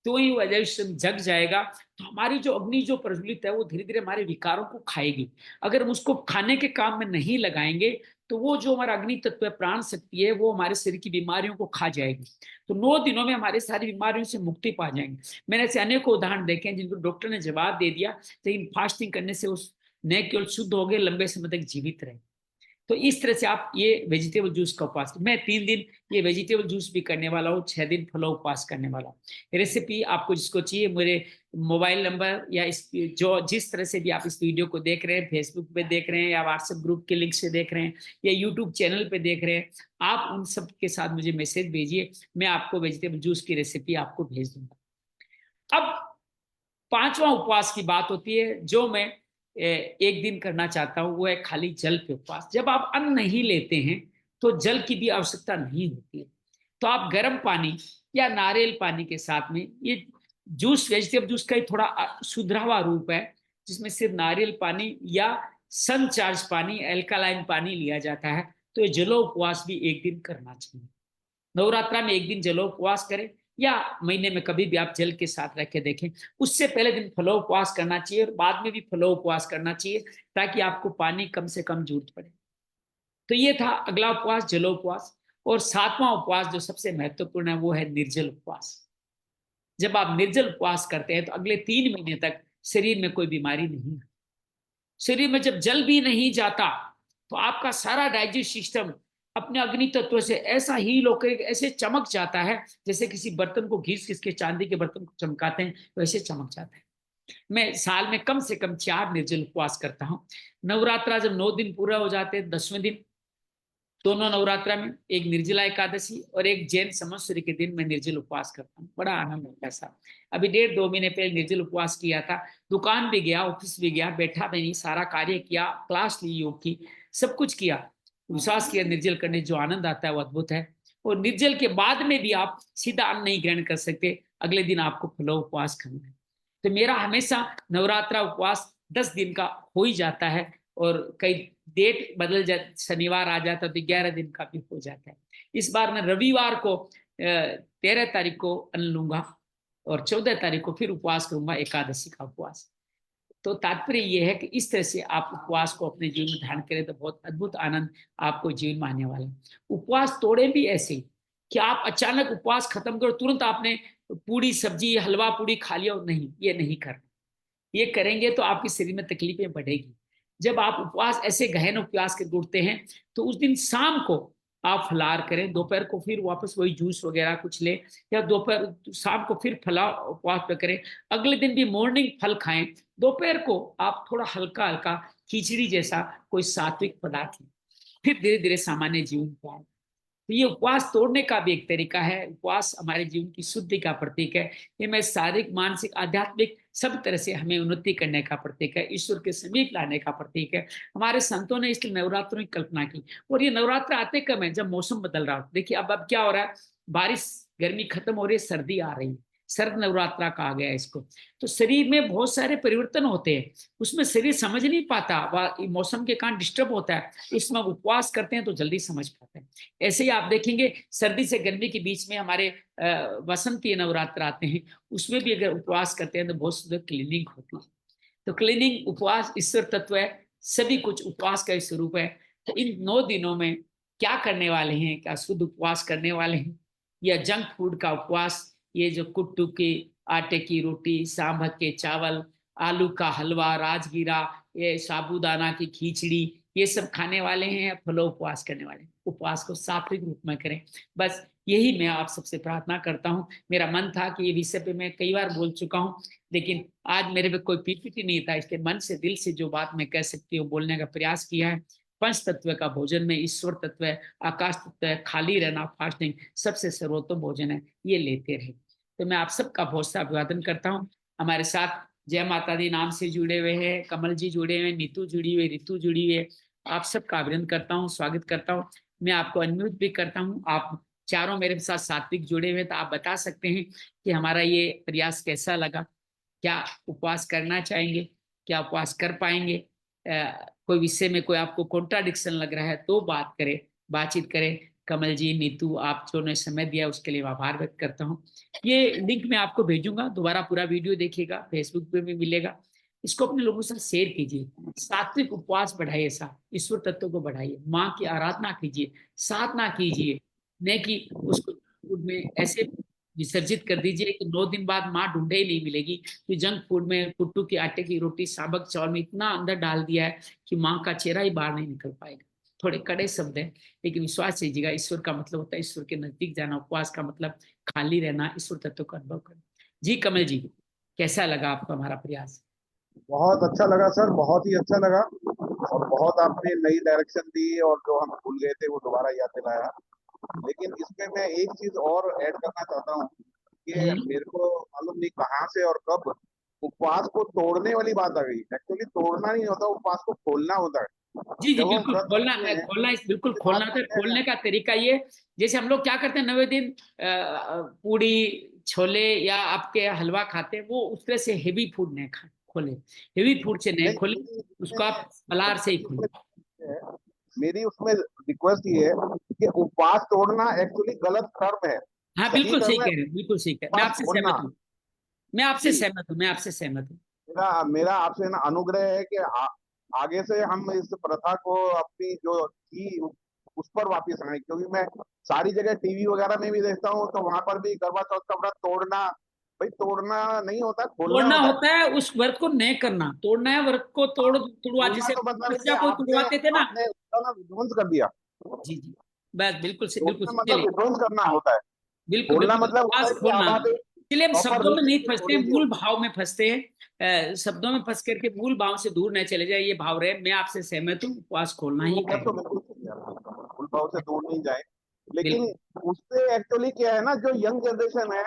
तो ही वो डाइजेस्ट सिस्टम जग जाएगा। तो हमारी जो अग्नि जो प्रज्वलित है, वो धीरे धीरे हमारे विकारों को खाएगी। अगर हम उसको खाने के काम में नहीं लगाएंगे, तो वो जो हमारा अग्नि तत्व है, प्राण शक्ति है, वो हमारे शरीर की बीमारियों को खा जाएगी। तो 9 दिनों में हमारी सारी बीमारियों से मुक्ति पा जाएंगे। मैंने ऐसे अनेकों उदाहरण देखे हैं जिनको डॉक्टर ने जवाब दे दिया, लेकिन फास्टिंग करने से उस न केवल शुद्ध हो गए, लंबे समय तक जीवित रहे। तो इस तरह से आप ये वेजिटेबल जूस का उपवास, मैं 3 दिन ये वेजिटेबल जूस भी करने वाला हूँ, 6 दिन फलों उपवास करने वाला हूँ। रेसिपी आपको जिसको चाहिए, मेरे मोबाइल नंबर या इस जो जिस तरह से भी आप इस वीडियो को देख रहे हैं, फेसबुक पे देख रहे हैं या व्हाट्सएप ग्रुप के लिंक से देख रहे हैं या यूट्यूब चैनल पे देख रहे हैं, आप उन सब के साथ मुझे मैसेज भेजिए, मैं आपको वेजिटेबल जूस की रेसिपी आपको भेज दूंगा। अब 5वां उपवास की बात होती है, जो मैं 1 दिन करना चाहता हूं, वो है खाली जल पे उपवास। जब आप अन्न नहीं लेते हैं, तो जल की भी आवश्यकता नहीं होती है। तो आप गर्म पानी या नारियल पानी के साथ में, ये जूस वेजिटेबल जूस का ही थोड़ा सुधरा हुआ रूप है, जिसमें सिर्फ नारियल पानी या सनचार्ज पानी, एल्कालाइन पानी लिया जाता है। तो ये जलो उपवास भी 1 दिन करना चाहिए। नवरात्रा में 1 दिन जलो उपवास करें, या महीने में कभी भी आप जल के साथ रख के देखें। उससे पहले दिन फलो उपवास करना चाहिए, और बाद में भी फलो उपवास करना चाहिए, ताकि आपको पानी कम से कम जरूरत पड़े। तो ये था अगला उपवास, जलो उपवास। और 7वां उपवास जो सबसे महत्वपूर्ण है, वो है निर्जल उपवास। जब आप निर्जल उपवास करते हैं, तो अगले 3 महीने तक शरीर में कोई बीमारी नहीं है। शरीर में जब जल भी नहीं जाता, तो आपका सारा डाइजेस्ट सिस्टम अपने अग्नि तत्व से ऐसा हील होकर ऐसे चमक जाता है, जैसे किसी बर्तन को घिस घिस के चांदी के बर्तन को चमकाते हैं, वैसे चमक जाता है। मैं साल में कम से कम 4 निर्जल उपवास करता हूँ। नवरात्रा जब 9 दिन पूरा हो जाते हैं, 10वें दिन, दोनों नवरात्रा में एक निर्जला एकादशी और एक जैन संवत्सरी के दिन मैं निर्जल उपवास करता हूँ। बड़ा आनंद होता है साहब। अभी 1.5-2 महीने पहले निर्जल उपवास किया था। दुकान भी गया, ऑफिस भी गया, बैठा भी नहीं, सारा कार्य किया, क्लास ली योग की, सब कुछ किया। विश्वास किया, निर्जल करने जो आनंद आता है वो अद्भुत है। और निर्जल के बाद में भी आप सीधा अन्न नहीं ग्रहण कर सकते, अगले दिन आपको फलो उपवास करना है। तो मेरा हमेशा नवरात्रा उपवास 10 दिन का हो ही जाता है, और कई डेट बदल जा, शनिवार आ जाता तो 11 दिन का भी हो जाता है। इस बार मैं रविवार को 13 तारीख को अन्न लूंगा, और 14 तारीख को फिर उपवास करूंगा, एकादशी का उपवास। तो तात्पर्य यह है कि इस तरह से आप उपवास को अपने जीवन में धारण करें, तो बहुत अद्भुत आनंद आपको जीवन में आने वाला है। उपवास तोड़े भी ऐसे कि आप अचानक उपवास खत्म करो, तुरंत आपने पूरी सब्जी हलवा पूरी खा लिया, और नहीं, ये नहीं करना। ये करेंगे तो आपके शरीर में तकलीफें बढ़ेगी। जब आप उपवास ऐसे गहन उपवास के उठते हैं, तो उस दिन शाम को आप फलाहार करें, दोपहर को फिर वापस वही जूस वगैरह कुछ लें, या दोपहर शाम को फिर फला उपवास पे करें। अगले दिन भी मॉर्निंग फल खाएं, दोपहर को आप थोड़ा हल्का हल्का खिचड़ी जैसा कोई सात्विक पदार्थ लें, फिर धीरे धीरे सामान्य जीवन को आए। तो ये उपवास तोड़ने का भी एक तरीका है। उपवास हमारे जीवन की शुद्धि का प्रतीक है। ये मैं शारीरिक, मानसिक, आध्यात्मिक सब तरह से हमें उन्नति करने का प्रतीक है, ईश्वर के समीप लाने का प्रतीक है। हमारे संतों ने इसलिए नवरात्रों की कल्पना की। और ये नवरात्र आते कब है? जब मौसम बदल रहा हो। देखिए अब क्या हो रहा है, बारिश, गर्मी खत्म हो रही है, सर्दी आ रही है, शरद नवरात्रा कहा गया है इसको। तो शरीर में बहुत सारे परिवर्तन होते हैं, उसमें शरीर समझ नहीं पाता, वह मौसम के कारण डिस्टर्ब होता है, इसमें उपवास करते हैं तो जल्दी समझ पाते हैं। ऐसे ही आप देखेंगे सर्दी से गर्मी के बीच में हमारे वसंती नवरात्र आते हैं, उसमें भी अगर उपवास करते हैं तो बहुत सुंदर क्लीनिंग होती है। तो क्लीनिंग, उपवास ईश्वर तत्व है, सभी कुछ उपवास का ही स्वरूप है। तो इन 9 दिनों में क्या करने वाले हैं? क्या शुद्ध उपवास करने वाले हैं, या जंक फूड का उपवास? ये जो कुट्टू के आटे की रोटी, सांभर के चावल, आलू का हलवा, राजगीरा, ये साबूदाना की खिचड़ी, ये सब खाने वाले हैं, या फलो उपवास करने वाले हैं? उपवास को सात्विक रूप में करें, बस यही मैं आप सबसे प्रार्थना करता हूँ। मेरा मन था कि ये विषय पे मैं कई बार बोल चुका हूँ, लेकिन आज मेरे पे कोई पीपीटी नहीं था, इसलिए मन से, दिल से जो बात मैं कह सकती हूँ बोलने का प्रयास किया है। पंच तत्व का भोजन में ईश्वर तत्व है, आकाश तत्व है, खाली रहना, फास्टिंग सबसे सर्वोत्तम भोजन है, ये लेते रहे। तो मैं आप सबका बहुत सा अभिवादन करता हूँ। हमारे साथ जय माता दी नाम से जुड़े हुए हैं कमल जी, जुड़े हुए, नीतू जुड़ी हुई, ऋतु जुड़ी हुई है। आप सबका अभिनंदन करता हूँ, स्वागत करता हूँ। मैं आपको अनम्यूट भी करता हूँ। आप चारों मेरे साथ सात्विक जुड़े हुए, तो आप बता सकते हैं कि हमारा ये प्रयास कैसा लगा। क्या उपवास करना चाहेंगे? क्या उपवास कर पाएंगे? कोई विषय में कोई आपको कॉन्ट्राडिक्शन लग रहा है तो बात करें, बातचीत करें। कमल जी, नीतू, आप जो ने समय दिया उसके लिए आभार व्यक्त करता हूँ। ये लिंक मैं आपको भेजूंगा, दोबारा पूरा वीडियो देखिएगा, फेसबुक पे भी मिलेगा। इसको अपने लोगों से शेयर कीजिए। सात्विक उपवास बढ़ाइए, साथ ईश्वर तत्व को बढ़ाइए, माँ की आराधना कीजिए, साधना कीजिए, न कि उसको में ऐसे विसर्जित कर दीजिए कि 9 दिन बाद माँ ढूंढे ही नहीं मिलेगी। तो जंक फूड में कुट्टू के आटे की रोटी, साबक चावल में इतना अंदर डाल दिया है कि माँ का चेहरा ही बाहर नहीं निकल पाएगा। थोड़े कड़े शब्द हैं, लेकिन विश्वास कीजिएगा, ईश्वर का मतलब होता है ईश्वर के नजदीक जाना। उपवास का मतलब खाली रहना, ईश्वर तत्व का अनुभव करना। जी कमल जी, कैसा लगा आपको हमारा प्रयास? बहुत अच्छा लगा सर, बहुत ही अच्छा लगा। और बहुत आपने नई डायरेक्शन दी और जो हम भूल गए थे वो दोबारा याद दिलाया। लेकिन इसमें मैं एक चीज और ऐड करना चाहता हूँ कि हम्म। मेरे को मालूम नहीं कहाँ से और कब उपवास को तोड़ने वाली बात आ गई। एक्चुअली तोड़ना नहीं होता, उपवास को खोलना होता है। जी जी, जब हम बिल्कुल व्रत खोलना, रखते हैं खोलना बिल्कुल उसके बाद खोलना था। कहते हैं। खोलने का तरीका ये, जैसे हम लोग क्या करते हैं 9वें दिन पूड़ी, छोले या आपके हलवा खाते हैं, वो उस तरह से हेवी फूड नहीं खा खोले, हेवी फूड से नहीं नहीं, खोले, उसको आप फलाहार से ही खोले। मेरी उसमें रिक्वेस्ट ये है कि उपवास तोड़ना एक्चुअली गलत कर्म है। हाँ सही बिल्कुल सही कर्म है कह रहे हैं, बिल्कुल सही कह रहे हैं। मैं उपवास आपसे छोड़ना। सहमत हूँ, मैं आपसे जी, सहमत हूँ, मैं आपसे सहमत हूँ। मेरा मेरा आपसे ना अनुग्रह है कि आगे से हम इस प्रथा को अपनी जो थी उस पर वापिस आए, क्योंकि मैं सारी जगह टीवी वगैरह में भी देखता हूँ तो वहां पर भी करवा चौथ का व्रत तोड़ना, भाई तोड़ना नहीं होता, खोलना तोड़ना होता है। होता है, उस व्रत को नहीं करना, तोड़ना है व्रत को, तुड़वा, खोलना जैसे तो मतलब है कि कच्चा कोई आपने तुड़वाते थे ना। आपने उसका ना विध्वंस कर दिया। जी जी, बस बिल्कुल से, बिल्कुल तोड़ना से, मतलब चलिए। विध्वंस करना होता है। बिल्कुल खोलना बिल्कुल, मतलब होता उपवास है कि खोलना। आधा दिन इसलिए हम प्रॉपर शब्दों में नहीं रूप से फंसते हैं, छोड़ी थी। मूल भाव में फंसते हैं। शब्दों में फंस करके मूल भाव से दूर नहीं चले जाए, ये भाव रहे। मैं आपसे सहमत हूँ, उपवास खोलना वो ही बात तो चाहिए। बिल्कुल सही है आपकी, भूल भाव से दूर नहीं जाए। लेकिन बिल्कुल। उससे एक्चुअली क्या है ना, जो यंग जनरेशन है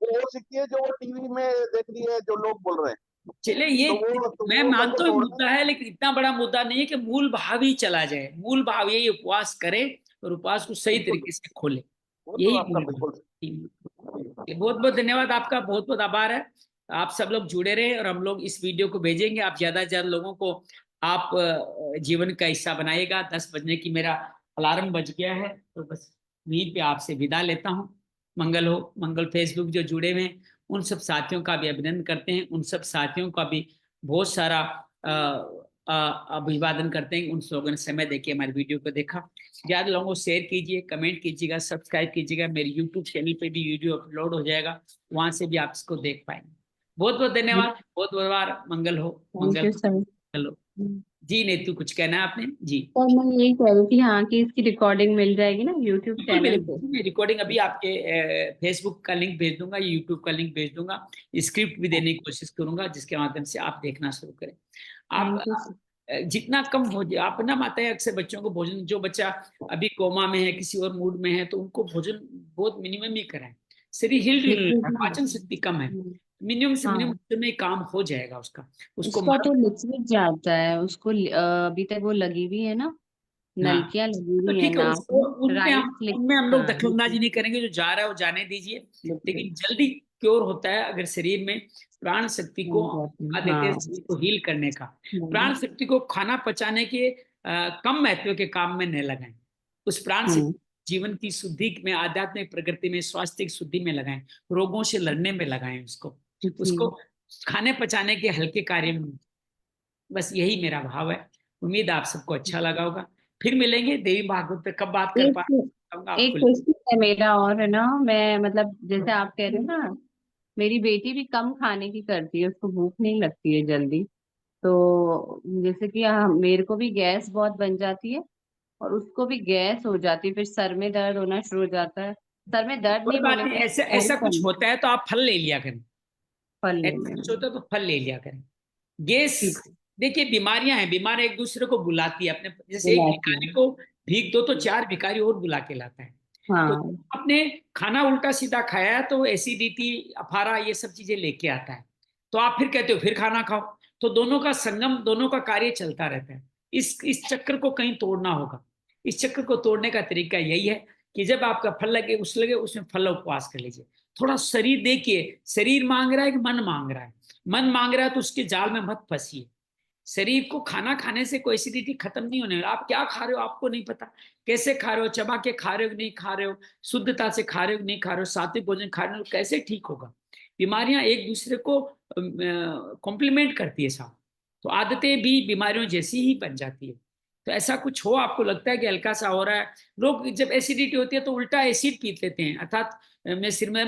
वो सीखती है जो वो टीवी में देख रही है, जो लोग बोल रहे हैं। चलिए ये, तो मैं वो सबको मानता हूँ तोड़ना मुद्दा है, लेकिन इतना बड़ा मुद्दा नहीं है कि मूल भाव ही चला जाए। मूल भाव यही, उपवास करे और उपवास को सही बिल्कुल, तरीके से खोले, वो तो यही आपका मूल बिल्कुल भाव। सही। बहुत बहुत धन्यवाद आपका, बहुत बहुत आभार है। आप सब लोग जुड़े रहे, और हम लोग इस वीडियो को भेजेंगे। आप ज्यादा से ज्यादा लोगों को आप जीवन का हिस्सा बनाएगा। 10 बजने की मेरा अलार्म बज गया है, तो बस यहीं पे आपसे विदा लेता हूँ। मंगल हो मंगल। फेसबुक जो जुड़े हुए हैं उन सब साथियों का भी अभिनंदन करते हैं, उन सब साथियों का भी बहुत सारा अभिवादन करते हैं। उन लोगों ने समय देके हमारे वीडियो को देखा। ज्यादा लोगों को शेयर कीजिए, कमेंट कीजिएगा, सब्सक्राइब कीजिएगा। मेरे यूट्यूब चैनल पे भी वीडियो अपलोड हो जाएगा, वहां से भी आप इसको देख पाएंगे। बहुत बहुत धन्यवाद, बहुत बहुत बार। मंगल हो थैंक मंगल यू सर। हो। जी नीतू, कुछ कहना है आपने? जी और मैं यही कह रही थी हाँ कि इसकी रिकॉर्डिंग मिल जाएगी ना यूट्यूब बिल्कुल चैनल पे। मिलेगी। मैं रिकॉर्डिंग अभी आपके फेसबुक का लिंक भेज दूंगा, यूट्यूब का लिंक भेज दूंगा, स्क्रिप्ट भी देने की कोशिश करूंगा जिसके माध्यम से आप देखना शुरू करें। आप थैंक यू। जितना कम हो जाए, आप ना माता है अक्सर बच्चों को भोजन, जो बच्चा अभी कोमा में है, किसी और मूड में है, तो उनको भोजन बहुत मिनिमम ही कराएं। शरीर हिल डुल रहा है, पाचन शक्ति कम है, मिनिमम से मिनिमम हाँ, में काम हो जाएगा उसका। उसको उसका मर तो लिक्विड जाता है उसको, अभी तक वो लगी हुई है ना, हाँ नलकियां लगी तो हुई है ठीक है, नाक उसको में, उनमें राइट हम लिक्विड। उनमें हम लोग हाँ दखलंदाजी लिक्विड। नहीं करेंगे, जो जा रहा है वो जाने दीजिए। लेकिन लिक्विड जल्दी क्योर होता है अगर शरीर में प्राण शक्ति को मिल जाती आ है देते हैं, हाँ। शरीर को हील करने का। हम्म। प्राण शक्ति को खाना पचाने के कम महत्व के काम में न लगाएं। उस प्राण शक्ति हम्म। जीवन की शुद्धि में, आध्यात्मिक प्रगति में, स्वास्थ्य की शुद्धि में लगाएं, रोगों से लड़ने में लगाएं उसको। जी। उसको खाने पचाने के हल्के कार्य में। बस यही मेरा भाव है। उम्मीद आप सबको अच्छा लगा होगा। फिर मिलेंगे देवी भागवत पे, कब बात कर एक पाऊंगा एक आपको। क्वेश्चन है मेरा और, है ना, मैं मतलब जैसे आप कह रहे हो ना, मेरी बेटी भी कम खाने की करती है, उसको भूख नहीं लगती है जल्दी। तो जैसे कि मेरे को भी गैस बहुत बन जाती है और उसको भी गैस हो जाती है, फिर सर में दर्द होना शुरू हो जाता है। सर में दर्द कोई नहीं बात नहीं, बोलेंगे, ऐसा दर्द ऐसा कुछ कम। होता है तो आप फल ले लिया करें। फल ऐसा लेने कुछ में। होता है तो फल ले लिया करें। गैस, ठीक है। देखिए बीमारियां हैं, बीमार एक दूसरे को बुलाती है अपने, जैसे एक बुलाती भिखारी हूँ। को भीख दो तो चार भिखारी और बुला के लाता है। तो हाँ। आपने खाना उल्टा सीधा खाया है तो एसिडिटी, अफारा, ये सब चीजें लेके आता है। तो आप फिर कहते हो फिर खाना खाओ। तो दोनों का संगम, दोनों का कार्य चलता रहता है। इस चक्र को कहीं तोड़ना होगा। इस चक्र को तोड़ने का तरीका यही है कि जब आपका फल लगे, उस लगे, उसमें फल उपवास कर लीजिए। थोड़ा शरीर देखिए, शरीर मांग रहा है कि मन मांग रहा है। मन मांग रहा है तो उसके जाल में मत फंसिए। शरीर को खाना खाने से कोई एसिडिटी खत्म नहीं होने वाला। आप क्या खा रहे हो आपको नहीं पता, कैसे खा रहे हो, चबा के खा रहे हो नहीं खा रहे हो, शुद्धता से खा रहे हो नहीं खा रहे हो, सात्विक भोजन खा रहे हो, कैसे ठीक होगा। बीमारियां एक दूसरे को कॉम्प्लीमेंट करती है साहब। तो आदतें भी बीमारियों जैसी ही बन जाती है। तो ऐसा कुछ हो, आपको लगता है कि हल्का सा हो रहा है, लोग जब एसिडिटी होती है तो उल्टा एसिड पी लेते हैं, अर्थात मैं सिर में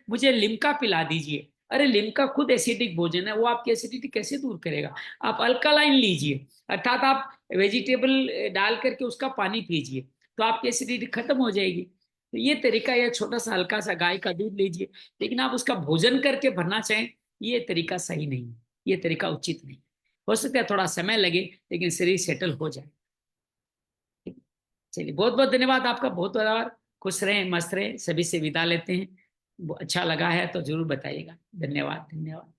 मुझे लिम्का पिला दीजिए। अरे लिम्का खुद एसिडिक भोजन है, वो आपकी एसिडिटी कैसे दूर करेगा। आप अल्कलाइन लीजिए, अर्थात आप वेजिटेबल डाल करके उसका पानी पीजिए, तो आपकी एसिडिटी खत्म हो जाएगी। तो ये तरीका, या छोटा सा हल्का सा गाय का दूध लीजिए, लेकिन आप उसका भोजन करके भरना चाहें, ये तरीका सही नहीं है, ये तरीका उचित नहीं। हो सकता है थोड़ा समय लगे, लेकिन शरीर सेटल हो जाए। चलिए, बहुत बहुत धन्यवाद आपका, बहुत बहुत आभार। खुश रहें, मस्त रहें, सभी से विदा लेते हैं। अच्छा लगा है तो जरूर बताइएगा। धन्यवाद, धन्यवाद।